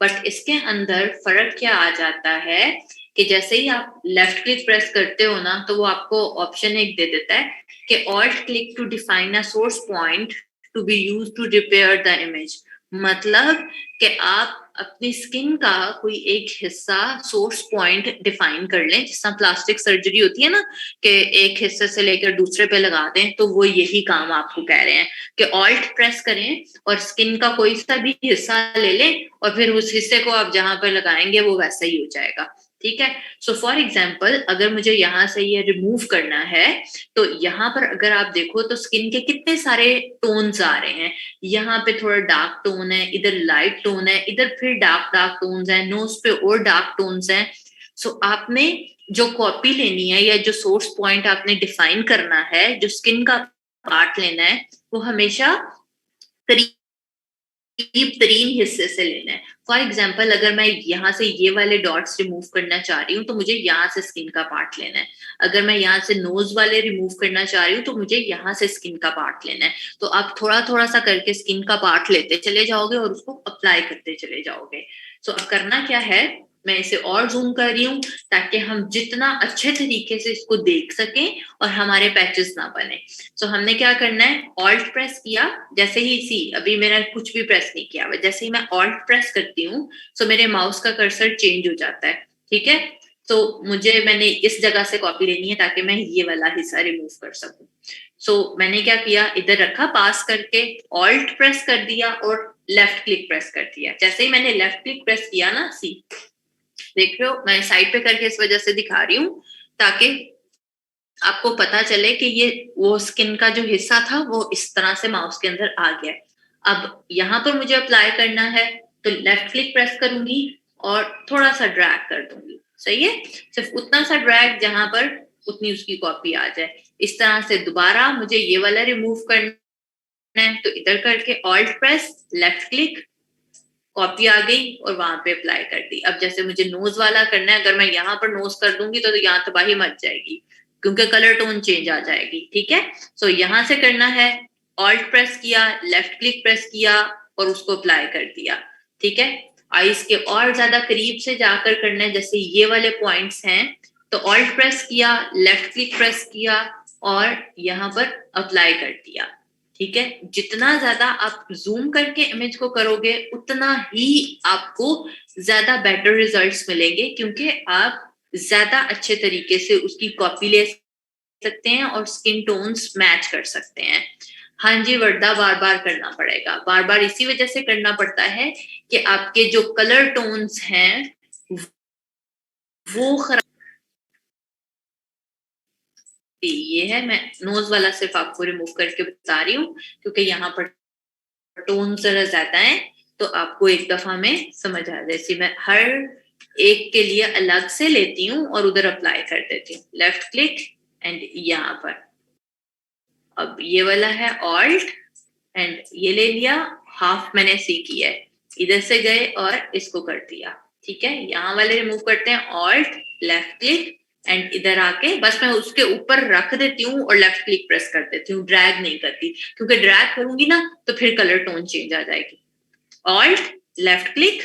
बट इसके अंदर फर्क क्या आ जाता है कि जैसे ही आप लेफ्ट क्लिक प्रेस करते हो ना तो वो आपको ऑप्शन एक दे देता है कि alt click to define a source point to be use to repair the image. मतलब कि आप अपनी स्किन का कोई एक हिस्सा सोर्स पॉइंट डिफाइन कर लें, जिस तरह प्लास्टिक सर्जरी होती है ना कि एक हिस्से से लेकर दूसरे पे लगा दें, तो वो यही काम आपको कह रहे हैं कि ऑल्ट प्रेस करें और स्किन का कोई सा भी हिस्सा ले लें और फिर उस हिस्से को आप जहां पर लगाएंगे वो वैसा ही हो जाएगा। ठीक है, सो फॉर एग्जाम्पल अगर मुझे यहाँ से ये रिमूव करना है तो यहाँ पर अगर आप देखो तो स्किन के कितने सारे टोन्स आ रहे हैं। यहाँ पे थोड़ा डार्क टोन है, इधर लाइट टोन है, इधर फिर डार्क डार्क टोन्स हैं, नोज पे और डार्क टोन्स हैं। सो आपने जो कॉपी लेनी है या जो सोर्स पॉइंट आपने डिफाइन करना है, जो स्किन का पार्ट लेना है, वो हमेशा करीब तरीन हिस्से से लेना है। फॉर एग्जाम्पल अगर मैं यहाँ से ये वाले डॉट्स रिमूव करना चाह रही हूँ तो मुझे यहाँ से स्किन का पार्ट लेना है। अगर मैं यहाँ से नोज वाले रिमूव करना चाह रही हूँ तो मुझे यहाँ से स्किन का पार्ट लेना है। तो आप थोड़ा थोड़ा सा करके स्किन का पार्ट लेते चले जाओगे और उसको अप्लाई करते चले जाओगे। सो अब करना क्या है, मैं इसे और जूम कर रही हूँ ताकि हम जितना अच्छे तरीके से इसको देख सकें और हमारे पैचेस ना बने। सो हमने क्या करना है, ऑल्ट प्रेस किया, जैसे ही सी अभी मैंने कुछ भी प्रेस नहीं किया, जैसे ही मैं ऑल्ट प्रेस करती हूँ सो मेरे माउस का कर्सर चेंज हो जाता है। ठीक है, तो मुझे मैंने इस जगह से कॉपी लेनी है ताकि मैं ये वाला हिस्सा रिमूव कर सकूं। सो मैंने क्या किया, इधर रखा पास करके, ऑल्ट प्रेस कर दिया और लेफ्ट क्लिक प्रेस कर दिया। जैसे ही मैंने लेफ्ट क्लिक प्रेस किया ना, सी देख रहे हो मैं साइड पे करके इस वजह से दिखा रही हूँ ताकि आपको पता चले कि ये वो स्किन का जो हिस्सा था वो इस तरह से माउस के अंदर आ गया। अब यहाँ पर मुझे अप्लाई करना है तो लेफ्ट क्लिक प्रेस करूंगी और थोड़ा सा ड्रैग कर दूंगी। सही है, सिर्फ उतना सा ड्रैग जहां पर उतनी उसकी कॉपी आ जाए। इस तरह से दोबारा मुझे ये वाला रिमूव करना है तो इधर करके alt press, left click, copy आ गई और वहां पे अप्लाई कर दी। अब जैसे मुझे नोज वाला करना है, अगर मैं यहाँ पर नोज कर दूंगी तो यहाँ तबाही मच जाएगी क्योंकि कलर टोन चेंज आ जाएगी। ठीक है, सो यहाँ से करना है, ऑल्ट प्रेस किया, लेफ्ट क्लिक प्रेस किया और उसको अप्लाई कर दिया। ठीक है, आईज के और ज्यादा करीब से जाकर करना है, जैसे ये वाले पॉइंट्स हैं तो ऑल्ट प्रेस किया, लेफ्ट क्लिक प्रेस किया और यहाँ पर अप्लाई कर दिया। ठीक है, जितना ज्यादा आप जूम करके इमेज को करोगे उतना ही आपको ज्यादा बेटर रिजल्ट्स मिलेंगे, क्योंकि आप ज्यादा अच्छे तरीके से उसकी कॉपी ले सकते हैं और स्किन टोन्स मैच कर सकते हैं। हाँ जी वर्दा, बार बार करना पड़ेगा। बार बार इसी वजह से करना पड़ता है कि आपके जो कलर टोन्स हैं वो खराब। ये है, मैं नोज वाला सिर्फ आपको रिमूव करके बता रही हूँ क्योंकि यहाँ पर टोन जरा ज्यादा है तो आपको एक दफा में समझ आ जाए। जैसे मैं हर एक के लिए अलग से लेती हूँ और उधर अप्लाई कर देती हूँ, लेफ्ट क्लिक, एंड यहाँ पर अब ये वाला है ऑल्ट एंड ये ले लिया, हाफ मैंने सी किया है, इधर से गए और इसको कर दिया। ठीक है, यहाँ वाले रिमूव करते हैं, ऑल्ट लेफ्ट क्लिक एंड इधर आके बस मैं उसके ऊपर रख देती हूँ और लेफ्ट क्लिक प्रेस कर देती हूँ, ड्रैग नहीं करती, क्योंकि ड्रैग करूंगी ना तो फिर कलर टोन चेंज आ जाएगी। ऑल्ट लेफ्ट क्लिक,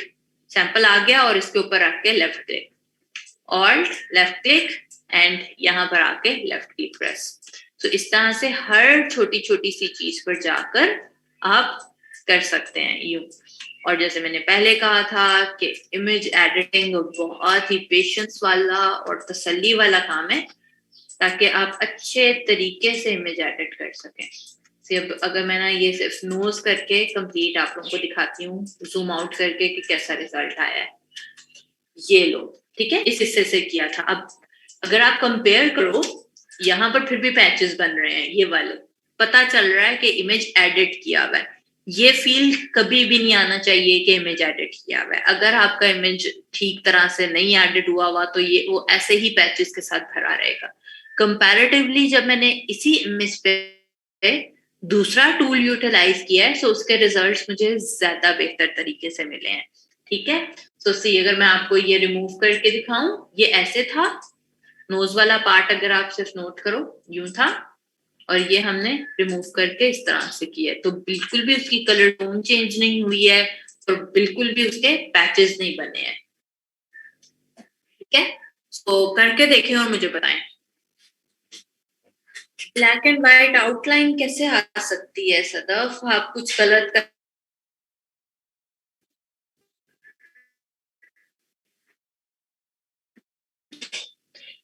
सैंपल आ गया और इसके ऊपर रख के left click, alt left click and यहाँ पर आके लेफ्ट क्लिक प्रेस। तो इस तरह से हर छोटी छोटी सी चीज पर जाकर आप कर सकते हैं यूं। और जैसे मैंने पहले कहा था कि इमेज एडिटिंग बहुत ही पेशेंस वाला और तसल्ली वाला काम है, ताकि आप अच्छे तरीके से इमेज एडिट कर सकें। सिर्फ अगर मैं ना ये सिर्फ नोज करके कंप्लीट आप लोगों को दिखाती हूँ, जूम आउट करके कि कैसा रिजल्ट आया है, ये लो। ठीक है, इस हिस्से से किया था। अब अगर आप कंपेयर करो, यहाँ पर फिर भी पैचेस बन रहे हैं, ये वाले पता चल रहा है कि इमेज एडिट किया हुआ है। ये फील कभी भी नहीं आना चाहिए कि इमेज एडिट किया हुआ है। अगर आपका इमेज ठीक तरह से नहीं एडिट हुआ तो ये वो ऐसे ही पैचेस के साथ भरा रहेगा। कंपैरेटिवली जब मैंने इसी इमेज पे दूसरा टूल यूटिलाइज किया है, तो उसके रिजल्ट्स मुझे ज्यादा बेहतर तरीके से मिले हैं। ठीक है, तो सी अगर मैं आपको ये रिमूव करके दिखाऊं, ये ऐसे था, नोज वाला पार्ट अगर आप सिर्फ नोट करो यूं था, और ये हमने रिमूव करके इस तरह से किया है, तो बिल्कुल भी उसकी कलर टोन चेंज नहीं हुई है और बिल्कुल भी उसके पैचेस नहीं बने हैं। ठीक है, तो करके देखें और मुझे बताएं ब्लैक एंड व्हाइट आउटलाइन कैसे आ सकती है। सदफ, आप कुछ गलत कर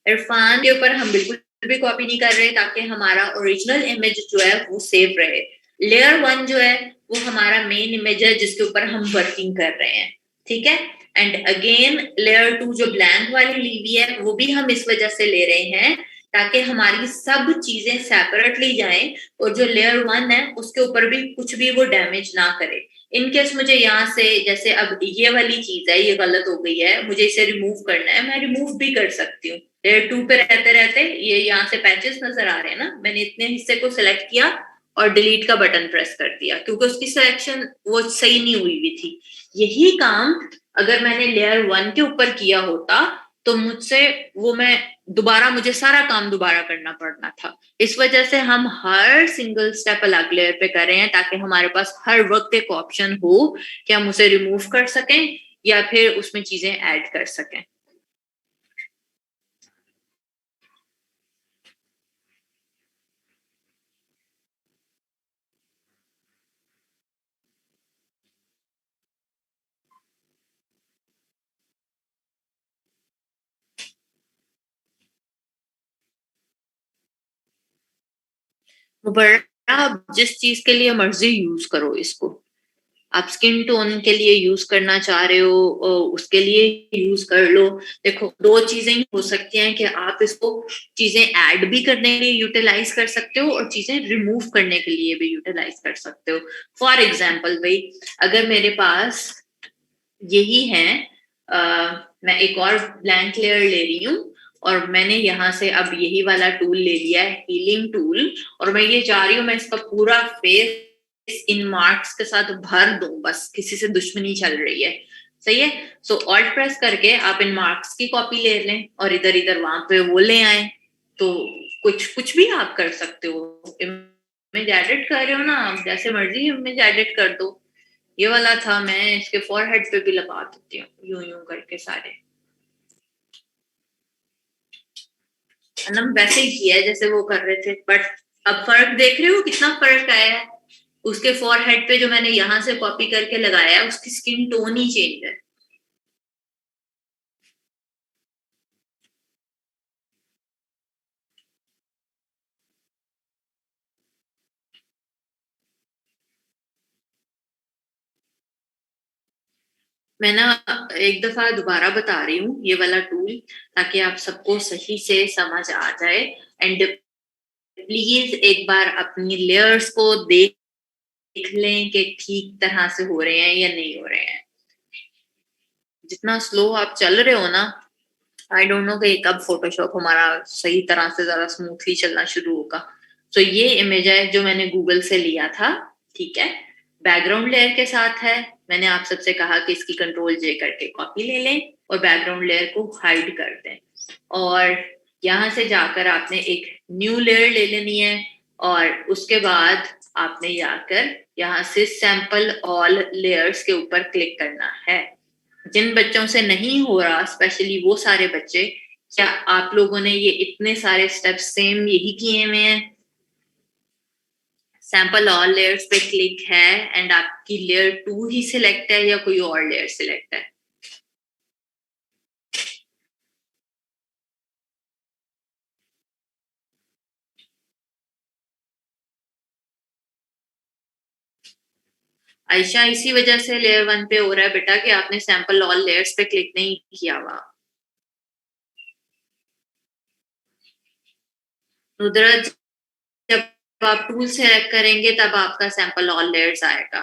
इरफान के ऊपर हम बिल्कुल भी कॉपी नहीं कर रहे, ताकि हमारा ओरिजिनल इमेज जो है वो सेव रहे। लेयर 1 जो है वो हमारा मेन इमेज है जिसके ऊपर हम वर्किंग कर रहे हैं। ठीक है, एंड अगेन लेयर 2 जो ब्लैंक वाली ली हुई है वो भी हम इस वजह से ले रहे हैं ताकि हमारी सब चीजें सेपरेटली जाएं, और जो लेयर 1 है उसके ऊपर भी कुछ भी वो डैमेज ना करे। इनकेस मुझे यहाँ से, जैसे अब ये वाली चीज है, ये गलत हो गई है, मुझे इसे रिमूव करना है, मैं रिमूव भी कर सकती हूँ। लेयर 2 पे रहते रहते ये यहाँ से पैचेस नजर आ रहे हैं ना, मैंने इतने हिस्से को सिलेक्ट किया और डिलीट का बटन प्रेस कर दिया, क्योंकि उसकी सिलेक्शन वो सही नहीं हुई थी। यही काम अगर मैंने लेयर 1 के ऊपर किया होता तो मुझसे वो मैं दोबारा, मुझे सारा काम दोबारा करना पड़ना था। इस वजह से हम हर सिंगल स्टेप अलग लेयर पे कर रहे हैं, ताकि हमारे पास हर वक्त एक ऑप्शन हो कि हम उसे रिमूव कर सकें या फिर उसमें चीजें ऐड कर सकें। बड़ा आप जिस चीज के लिए मर्जी यूज करो इसको, आप स्किन टोन के लिए यूज करना चाह रहे हो उसके लिए यूज कर लो। देखो, दो चीजें ही हो सकती हैं कि आप इसको चीजें ऐड भी करने के लिए यूटिलाइज कर सकते हो और चीजें रिमूव करने के लिए भी यूटिलाइज कर सकते हो। फॉर एग्जाम्पल भाई, अगर मेरे पास यही है, मैं एक और ब्लैंक लेयर ले रही हूँ और मैंने यहाँ से अब यही वाला टूल ले लिया है, हीलिंग टूल, और मैं ये चाह रही हूँ मैं इसका पूरा फेस इन मार्क्स के साथ भर दूं, बस किसी से दुश्मनी चल रही है। सही है, सो ऑल्ट प्रेस करके आप इन मार्क्स की कॉपी ले लें और इधर इधर वहां पे वो ले आए, तो कुछ कुछ भी आप कर सकते हो। इमेज एडिट कर रहे हो ना आप, जैसे मर्जी इमेज एडिट कर दो। ये वाला था, मैं इसके फोरहेड पे भी लगा देती हूँ यूं यूं करके सारे। हम वैसे ही किया है जैसे वो कर रहे थे, बट अब फर्क देख रहे हो कितना फर्क आया है। उसके फोरहेड पे जो मैंने यहाँ से कॉपी करके लगाया है उसकी स्किन टोन ही चेंज है। मैं ना एक दफा दोबारा बता रही हूँ ये वाला टूल, ताकि आप सबको सही से समझ आ जाए। एंड प्लीज एक बार अपनी लेयर्स को देख लें कि ठीक तरह से हो रहे हैं या नहीं हो रहे हैं। जितना स्लो आप चल रहे हो ना, आई डोंट नो कि कब फोटोशॉप हमारा सही तरह से जरा स्मूथली चलना शुरू होगा। तो ये इमेज है जो मैंने गूगल से लिया था, ठीक है, बैकग्राउंड लेयर के साथ है। मैंने आप सबसे कहा कि इसकी कंट्रोल जे करके कॉपी ले लें और बैकग्राउंड लेयर को हाइड कर दें, और यहाँ से जाकर आपने एक न्यू लेयर ले लेनी है, और उसके बाद आपने जाकर यहाँ से सैंपल ऑल लेयर्स के ऊपर क्लिक करना है। जिन बच्चों से नहीं हो रहा, स्पेशली वो सारे बच्चे, क्या आप लोगों ने ये इतने सारे स्टेप्स सेम यही किए हुए हैं? सैंपल ऑल लेयर्स पे क्लिक है एंड आपकी लेयर 2 ही सिलेक्ट है या कोई और लेयर सिलेक्ट है? आयशा, इसी वजह से लेयर 1 पे हो रहा है बेटा कि आपने सैंपल ऑल लेयर्स पे क्लिक नहीं किया हुआ। रुद्रज, जब आप टूल सेलेक्ट करेंगे तब आपका सैंपल ऑल लेयर्स आएगा।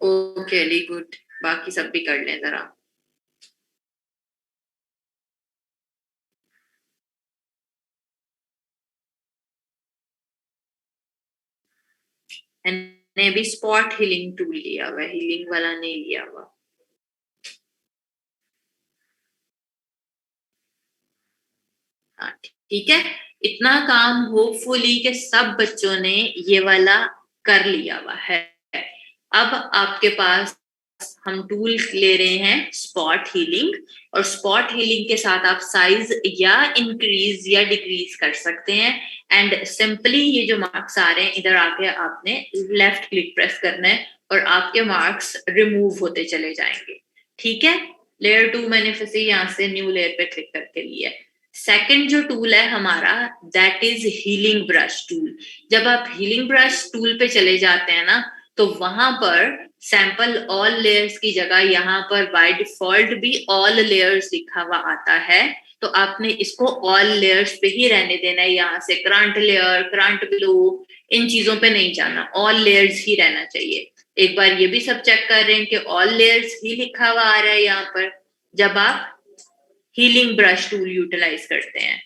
Okay, very good. बाकी सब भी कर लें जरा। मैंने भी स्पॉट हीलिंग टूल लिया हुआ, हीलिंग वाला नहीं लिया हुआ। हाँ, ठीक है। इतना काम होपफुली के सब बच्चों ने ये वाला कर लिया हुआ है। अब आपके पास हम टूल ले रहे हैं स्पॉट हीलिंग, और स्पॉट हीलिंग के साथ आप साइज या इंक्रीज या डिक्रीज कर सकते हैं। एंड सिंपली ये जो मार्क्स आ रहे हैं, इधर आके आपने लेफ्ट क्लिक प्रेस करना है और आपके मार्क्स रिमूव होते चले जाएंगे। ठीक है, लेयर 2 मैंने फिर से यहाँ से न्यू लेयर पे क्लिक करके लिया है। सेकंड जो टूल है हमारा, that is healing brush tool. जब आप हीलिंग ब्रश टूल पे चले जाते हैं ना, तो वहां पर सैंपल ऑल लेयर्स की जगह यहाँ पर बाय डिफॉल्ट भी ऑल लेयर्स लिखा हुआ आता है। तो आपने इसको ऑल लेयर्स पे ही रहने देना है। यहाँ से करंट लेयर, करंट बिलो, इन चीजों पे नहीं जाना, ऑल लेयर्स ही रहना चाहिए। एक बार ये भी सब चेक कर रहे हैं कि ऑल लेयर्स ही लिखा हुआ आ रहा है यहाँ पर, जब आप हीलिंग ब्रश टूल यूटिलाइज करते हैं।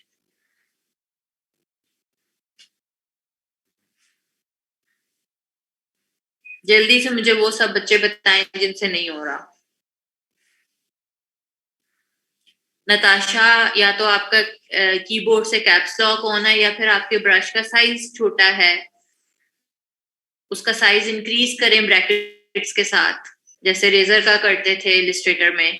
जल्दी से मुझे वो सब बच्चे बताएं जिनसे नहीं हो रहा। नताशा, या तो आपका कीबोर्ड से कैप्स लॉक ऑन है या फिर आपके ब्रश का साइज छोटा है। उसका साइज इंक्रीज करें ब्रैकेट्स के साथ, जैसे रेजर का करते थे इलिस्ट्रेटर में।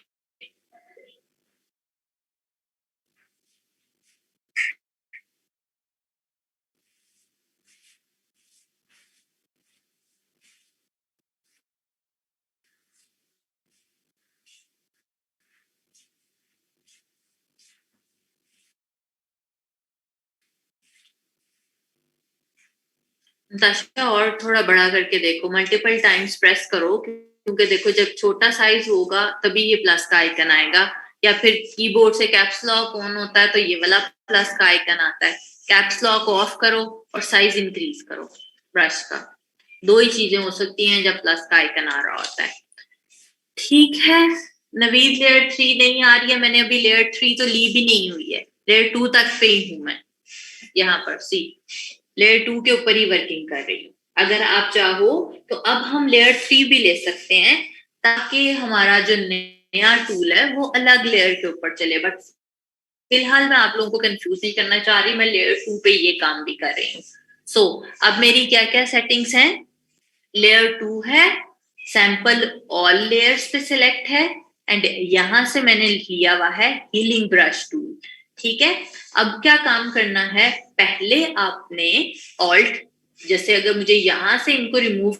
नताशा, और थोड़ा बड़ा करके देखो, मल्टीपल टाइम्स प्रेस करो, क्योंकि देखो जब छोटा साइज होगा तभी ये प्लस का आइकन आएगा। या फिर कीबोर्ड से कैप्स लॉक ऑन होता है तो ये वाला प्लस का आइकन आता है। कैप्स लॉक ऑफ करो और साइज इंक्रीज करो ब्रश का। दो ही चीजें हो सकती हैं जब प्लस का आइकन आ रहा होता है। ठीक है नवीद, लेयर 3 नहीं आ रही है। मैंने अभी लेयर 3 तो ली भी नहीं हुई है, लेयर 2 तक पे ही हूं मैं। यहाँ पर सी लेयर 2 के ऊपर ही वर्किंग कर रही हूँ। अगर आप चाहो तो अब हम लेयर 3 भी ले सकते हैं, ताकि हमारा जो नया टूल है वो अलग लेयर के ऊपर चले। बट फिलहाल मैं आप लोगों को कंफ्यूज नहीं करना चाह रही, मैं लेयर 2 पे ये काम भी कर रही हूँ। सो अब मेरी क्या क्या सेटिंग्स हैं? लेयर 2 है, सैंपल ऑल लेयर्स पे सिलेक्ट है, एंड यहां से मैंने लिया हुआ है हीलिंग ब्रश टूल। ठीक है, अब क्या काम करना है? पहले आपने ऑल्ट, जैसे अगर मुझे यहां से इनको रिमूव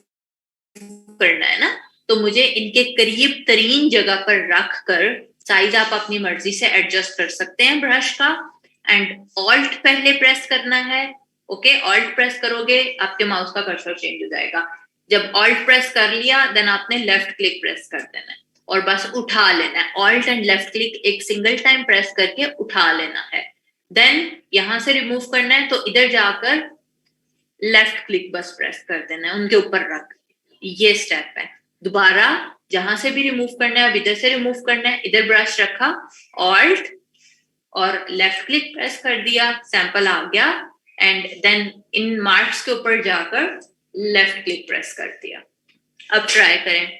करना है ना, तो मुझे इनके करीब तरीन जगह पर रख कर साइज आप अपनी मर्जी से एडजस्ट कर सकते हैं ब्रश का। एंड ऑल्ट पहले प्रेस करना है। ओके, ऑल्ट प्रेस करोगे आपके माउस का कर्सर चेंज हो जाएगा। जब ऑल्ट प्रेस कर लिया देन आपने लेफ्ट क्लिक प्रेस कर देना है और बस उठा लेना है। ऑल्ट एंड लेफ्ट क्लिक एक सिंगल टाइम प्रेस करके उठा लेना है। देन यहां से रिमूव करना है तो इधर जाकर लेफ्ट क्लिक बस प्रेस कर देना है उनके ऊपर रख। ये स्टेप है। दोबारा जहां से भी रिमूव करना है, अब इधर से रिमूव करना है, इधर ब्रश रखा, ऑल्ट और लेफ्ट क्लिक प्रेस कर दिया, सैंपल आ गया, एंड देन इन मार्क्स के ऊपर जाकर लेफ्ट क्लिक प्रेस कर दिया। अब ट्राई करें।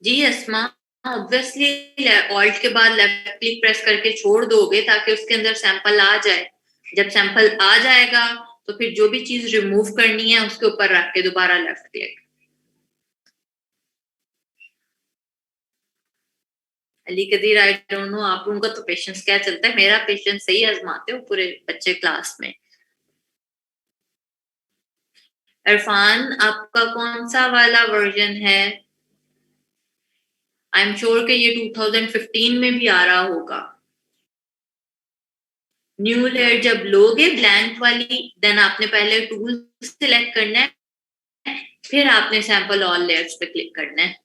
जी अस्मा, ऑब्वियसली ऑल्ट के बाद लेफ्ट क्लिक प्रेस करके छोड़ दोगे ताकि उसके अंदर सैंपल आ जाए। जब सैंपल आ जाएगा तो फिर जो भी चीज रिमूव करनी है उसके ऊपर रख के दोबारा left click. Ali Qadir, I don't know आप लोगों का तो पेशेंस क्या चलता है, मेरा पेशेंस सही आजमाते हो पूरे बच्चे क्लास में। इरफान, आपका कौन सा वाला वर्जन है? आई एम श्योर कि ये 2015 में भी आ रहा होगा। न्यू लेयर जब लोगे ब्लैंक वाली, देन आपने पहले टूल सिलेक्ट करना है, फिर आपने सैंपल ऑल लेयर्स पे क्लिक करना है।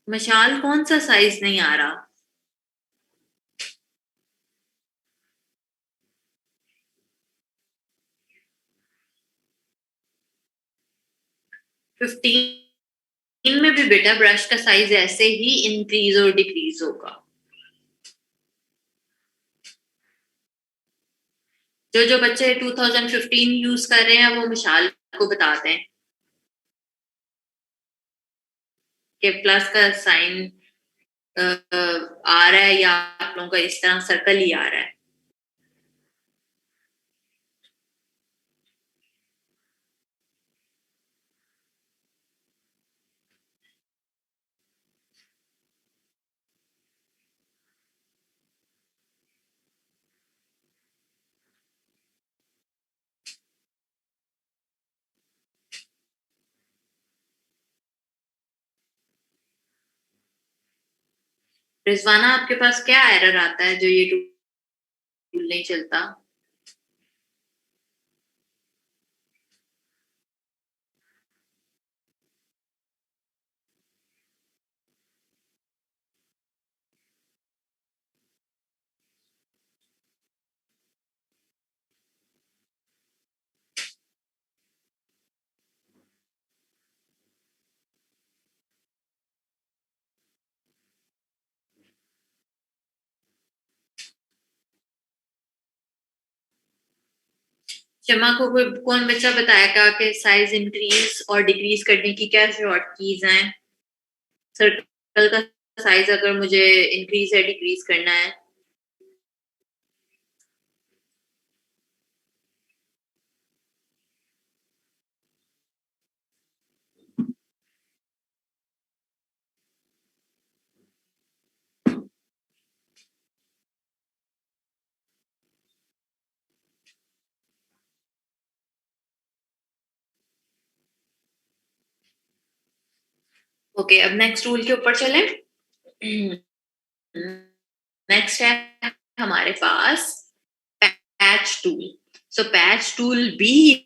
मशाल कौन सा साइज नहीं आ रहा? 15 में भी बेटा ब्रश का साइज ऐसे ही इंक्रीज और डिक्रीज होगा। जो जो बच्चे 2015 यूज कर रहे हैं वो मशाल को बता दें कि प्लस का साइन आ रहा है या आप लोगों का इस तरह सर्कल ही आ रहा है। रिजवाना, आपके पास क्या एरर आता है जो ये टूल नहीं चलता? शमा को कोई कौन बच्चा बताएगा कि साइज इंक्रीज और डिक्रीज करने की क्या शॉर्ट कीज हैं? सर्कल का साइज अगर मुझे इंक्रीज या डिक्रीज करना है। ओके, अब नेक्स्ट रूल के ऊपर चलें। नेक्स्ट है हमारे पास पैच टूल। सो पैच टूल भी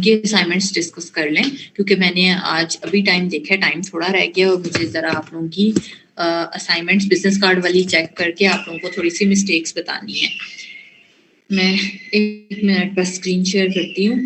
उनके असाइनमेंट्स डिस्कस कर लें, क्योंकि मैंने आज अभी टाइम देखा, टाइम थोड़ा रह गया और मुझे ज़रा आप लोगों की असाइनमेंट्स बिजनेस कार्ड वाली चेक करके आप लोगों को थोड़ी सी मिस्टेक्स बतानी है। मैं 1 मिनट पर स्क्रीन शेयर करती हूँ।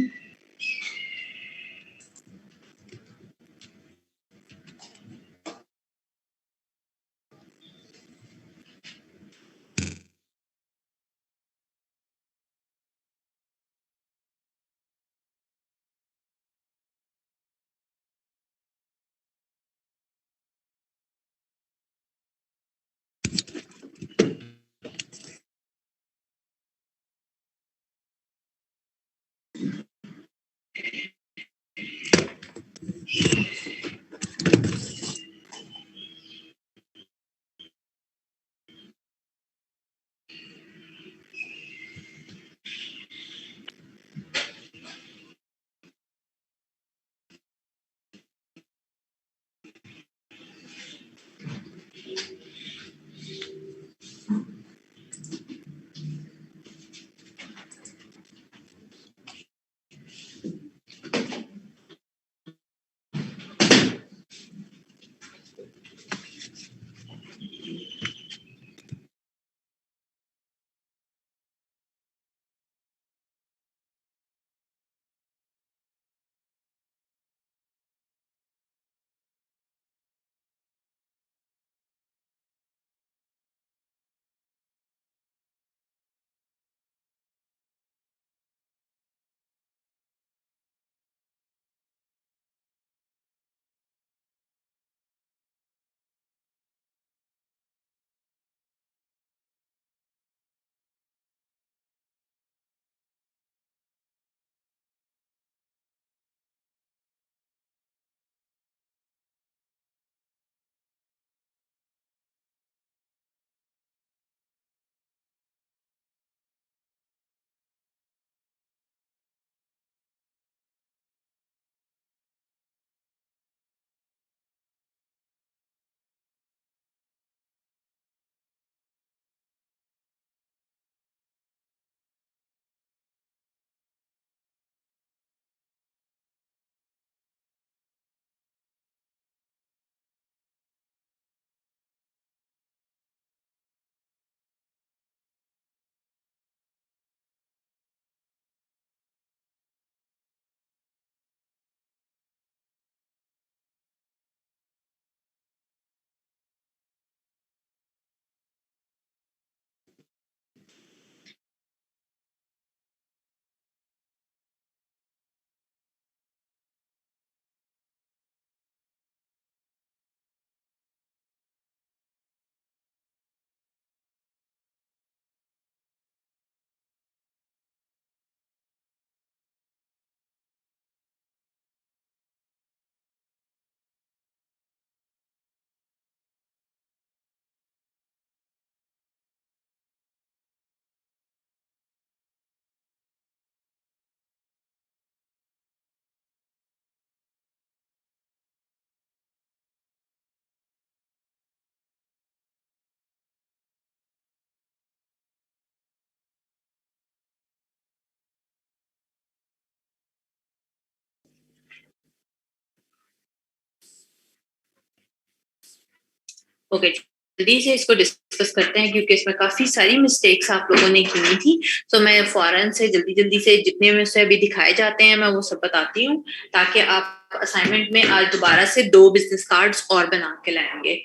ओके, जल्दी से इसको डिस्कस करते हैं क्योंकि इसमें काफी सारी मिस्टेक्स आप लोगों ने की थी। तो मैं फौरन से जल्दी से जितने में से अभी दिखाए जाते हैं मैं वो सब बताती हूँ, ताकि आप असाइनमेंट में आज दोबारा से 2 बिजनेस कार्ड्स और बना के लाएंगे।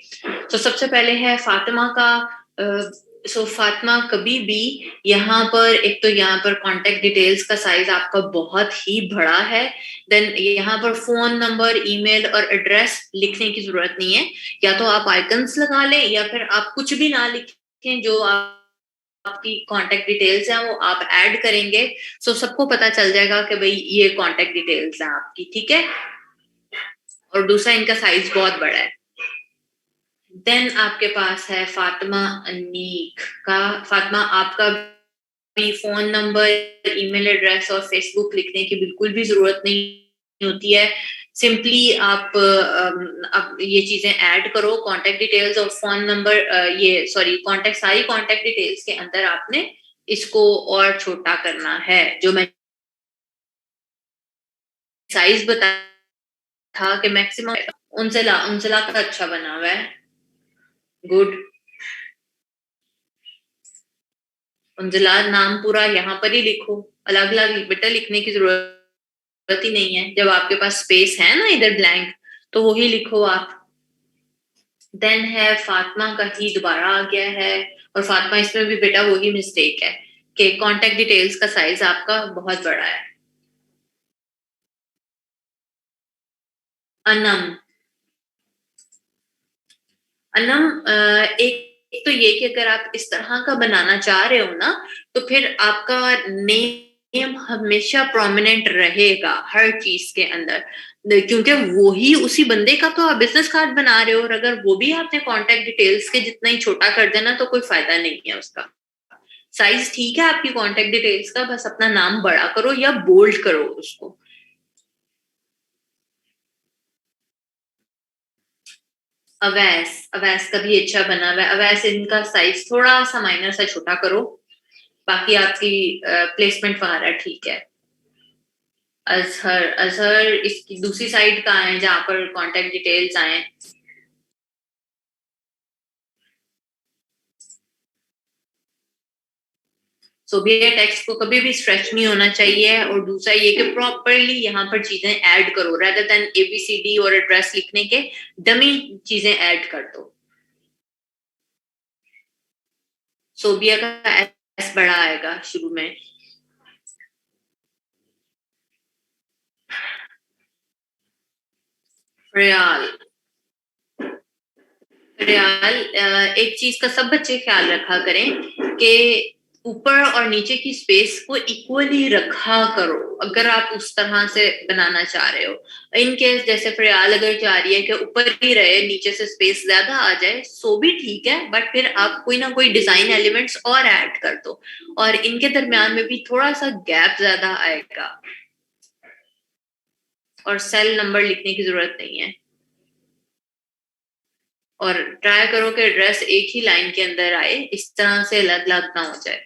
तो सबसे पहले है फातिमा का। सो फातिमा, कभी भी यहाँ पर एक तो यहाँ पर कॉन्टेक्ट डिटेल्स का साइज आपका बहुत ही बड़ा है। देन यहाँ पर फोन नंबर, ईमेल और एड्रेस लिखने की जरूरत नहीं है। या तो आप आइकन्स लगा लें या फिर आप कुछ भी ना लिखें, जो आपकी कांटेक्ट डिटेल्स हैं वो आप ऐड करेंगे, सो सबको पता चल जाएगा कि भाई ये कांटेक्ट डिटेल्स हैं आपकी, ठीक है। और दूसरा, इनका साइज बहुत बड़ा है। देन आपके पास है फातिमा अनीक का। फातिमा, आपका भी फोन नंबर, ईमेल एड्रेस और फेसबुक लिखने की बिल्कुल भी जरूरत नहीं होती है। सिंपली आप ये चीजें ऐड करो, कांटेक्ट डिटेल्स और फोन नंबर, सारी कांटेक्ट डिटेल्स के अंदर आपने इसको और छोटा करना है, जो मैं साइज बताया था कि मैक्सिमम उनसला का अच्छा बना हुआ है। गुड। उनजला नाम पूरा यहाँ पर ही लिखो, अलग अलग बेटा लिखने की जरूरत ही नहीं है। जब आपके पास स्पेस है ना इधर ब्लैंक, तो वही लिखो आप। देन है फातिमा का ही दोबारा आ गया है, और फातिमा इसमें भी बेटा वही मिस्टेक है कि कांटेक्ट डिटेल्स का साइज आपका बहुत बड़ा है। अनम। अनम एक तो ये कि अगर आप इस तरह का बनाना चाह रहे हो ना, तो फिर आपका नेम हमेशा प्रोमिनेंट रहेगा हर चीज के अंदर, क्योंकि वो ही उसी बंदे का तो आप बिजनेस कार्ड बना रहे हो। और अगर वो भी आपने कांटेक्ट डिटेल्स के जितना ही छोटा कर देना तो कोई फायदा नहीं है उसका। साइज ठीक है आपकी कांटेक्ट डिटेल्स का, बस अपना नाम बड़ा करो या बोल्ड करो उसको। अवैस, अवैस का भी अच्छा बना हुआ है। अवैस इनका साइज थोड़ा सा माइनर सा छोटा करो, बाकी आपकी प्लेसमेंट वगैरह ठीक है। अजहर, अजहर इसकी दूसरी साइड का है जहां पर कांटेक्ट डिटेल्स आए। सोबिया टेक्स्ट को कभी भी स्ट्रेच नहीं होना चाहिए। और दूसरा ये कि प्रॉपरली यहाँ पर चीजें ऐड करो, रेदर देन एबीसीडी और एड्रेस लिखने के डमी चीजें ऐड कर दो। सोबिया का एस बड़ा आएगा शुरू में। ख्याल, ख्याल एक चीज का सब बच्चे ख्याल रखा करें कि ऊपर और नीचे की स्पेस को इक्वली रखा करो अगर आप उस तरह से बनाना चाह रहे हो। इन केस जैसे ख्याल अगर चाह रही है कि ऊपर ही रहे, नीचे से स्पेस ज्यादा आ जाए, सो भी ठीक है, बट फिर आप कोई ना कोई डिजाइन एलिमेंट्स और ऐड कर दो, और इनके दरमियान में भी थोड़ा सा गैप ज्यादा आएगा। और सेल नंबर लिखने की जरूरत नहीं है। और ट्राई करो कि एड्रेस एक ही लाइन के अंदर आए, इस तरह से अलग अलग ना हो जाए।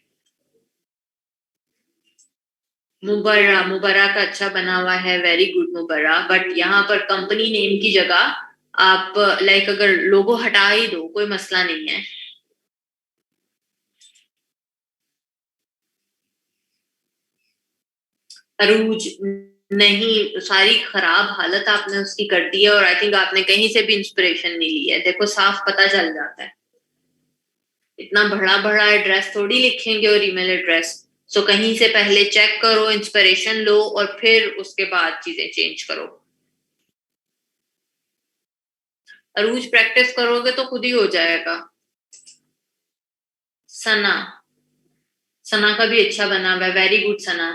मुबर्रा, मुबर्रा का अच्छा बना हुआ है, वेरी गुड मुबर्रा। बट यहाँ पर कंपनी नेम की जगह आप लाइक अगर लोगो हटा ही दो कोई मसला नहीं है। अरूज, नहीं, सारी खराब हालत आपने उसकी कर दी है, और आई थिंक आपने कहीं से भी इंस्पिरेशन नहीं ली है। देखो साफ पता चल जाता है। इतना बड़ा बड़ा एड्रेस थोड़ी लिखेंगे और ईमेल एड्रेस। सो कहीं से पहले चेक करो, इंस्पिरेशन लो, और फिर उसके बाद चीजें चेंज करो। अरूज प्रैक्टिस करोगे तो खुद ही हो जाएगा। सना, सना का भी अच्छा बना हुआ है, वेरी गुड सना।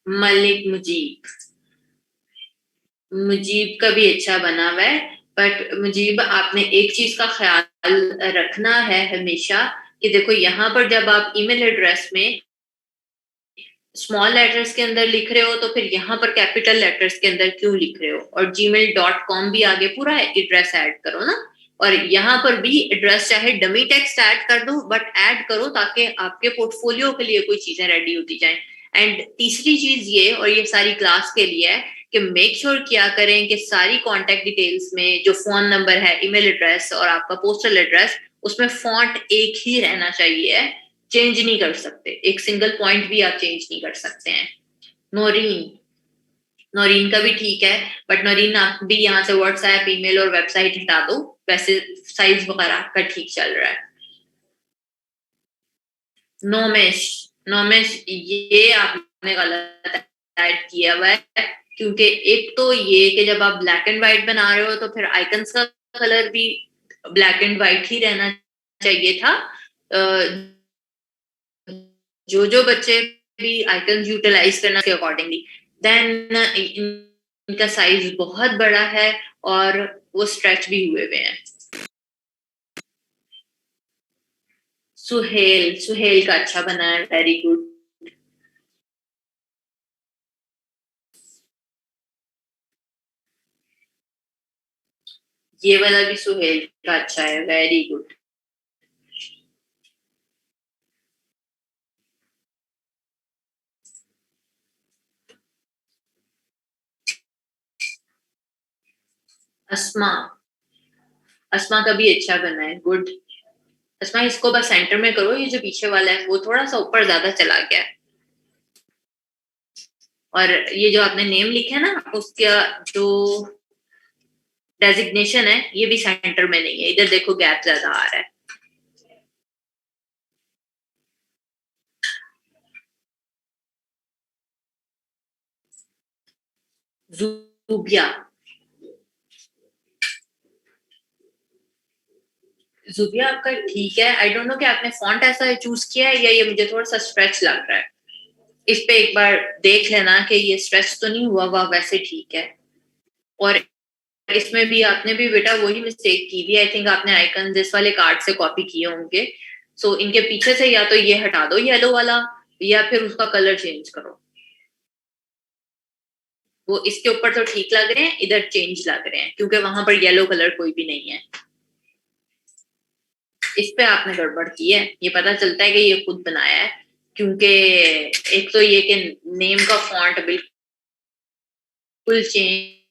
मलिक मुजीब, मुजीब का भी अच्छा बना हुआ है। बट मुजीब आपने एक चीज का ख्याल रखना है हमेशा, कि देखो यहाँ पर जब आप ईमेल एड्रेस में स्मॉल लेटर्स के अंदर लिख रहे हो, तो फिर यहाँ पर कैपिटल लेटर्स के अंदर क्यों लिख रहे हो। और gmail.com भी आगे पूरा एड्रेस ऐड करो ना। और यहाँ पर भी एड्रेस चाहे डमी टेक्स्ट ऐड कर दो, बट ऐड करो ताकि आपके पोर्टफोलियो के लिए कोई चीजें रेडी होती जाएं। एंड तीसरी चीज ये, और ये सारी क्लास के लिए है, कि मेक श्योर किया करें कि सारी कॉन्टेक्ट डिटेल्स में जो फोन नंबर है, ईमेल एड्रेस और आपका पोस्टल एड्रेस, उसमें फॉन्ट एक ही रहना चाहिए, चेंज नहीं कर सकते। एक सिंगल पॉइंट भी आप चेंज नहीं कर सकते हैं। नौरीन, नौरीन का भी ठीक है, बट नौरीन आप भी यहाँ से व्हाट्सएप, ईमेल और वेबसाइट हटा दो। वैसे साइज वगैरह आपका ठीक चल रहा है। नोमेश, नोमेश ये आपने गलत ऐड किया हुआ है, क्योंकि एक तो ये कि जब आप ब्लैक एंड व्हाइट बना रहे हो तो फिर आइकन्स का कलर भी ब्लैक एंड व्हाइट ही रहना चाहिए था। जो बच्चे भी आइकन्स यूटिलाइज करना के अकॉर्डिंगली। देन इनका साइज बहुत बड़ा है और वो स्ट्रेच भी हुए हुए हैं। सुहेल, सुहेल का अच्छा बना है, वेरी गुड। ये वाला भी सुहेल का अच्छा है, वेरी गुड। अस्मा, अस्मा का भी अच्छा बना है, गुड। अस्मा इसको बस सेंटर में करो, ये जो पीछे वाला है वो थोड़ा सा ऊपर ज्यादा चला गया है। और ये जो आपने नेम लिखा है ना, उसका जो डेजिग्नेशन है ये भी सेंटर में नहीं है, इधर देखो गैप ज्यादा आ रहा है। जूबिया, जूबिया आपका ठीक है। आई डोंट नो कि आपने फॉन्ट ऐसा चूज किया है या ये मुझे थोड़ा सा स्ट्रेच लग रहा है। इस पे एक बार देख लेना कि ये स्ट्रेच तो नहीं हुआ हुआ, वैसे ठीक है। और इसमें भी आपने भी बेटा वही मिस्टेक की थी, आई थिंक आपने आइकन इस वाले कार्ड से कॉपी किए होंगे। सो इनके पीछे से या तो ये हटा दो येलो वाला, या फिर उसका कलर चेंज करो। वो इसके ऊपर तो ठीक लग रहे हैं, इधर चेंज लग रहे हैं क्योंकि वहां पर येलो कलर कोई भी नहीं है। इस पे आपने गड़बड़ की है, ये पता चलता है कि ये खुद बनाया है। क्योंकि एक तो ये कि नेम का फॉन्ट बिल्कुल चेंज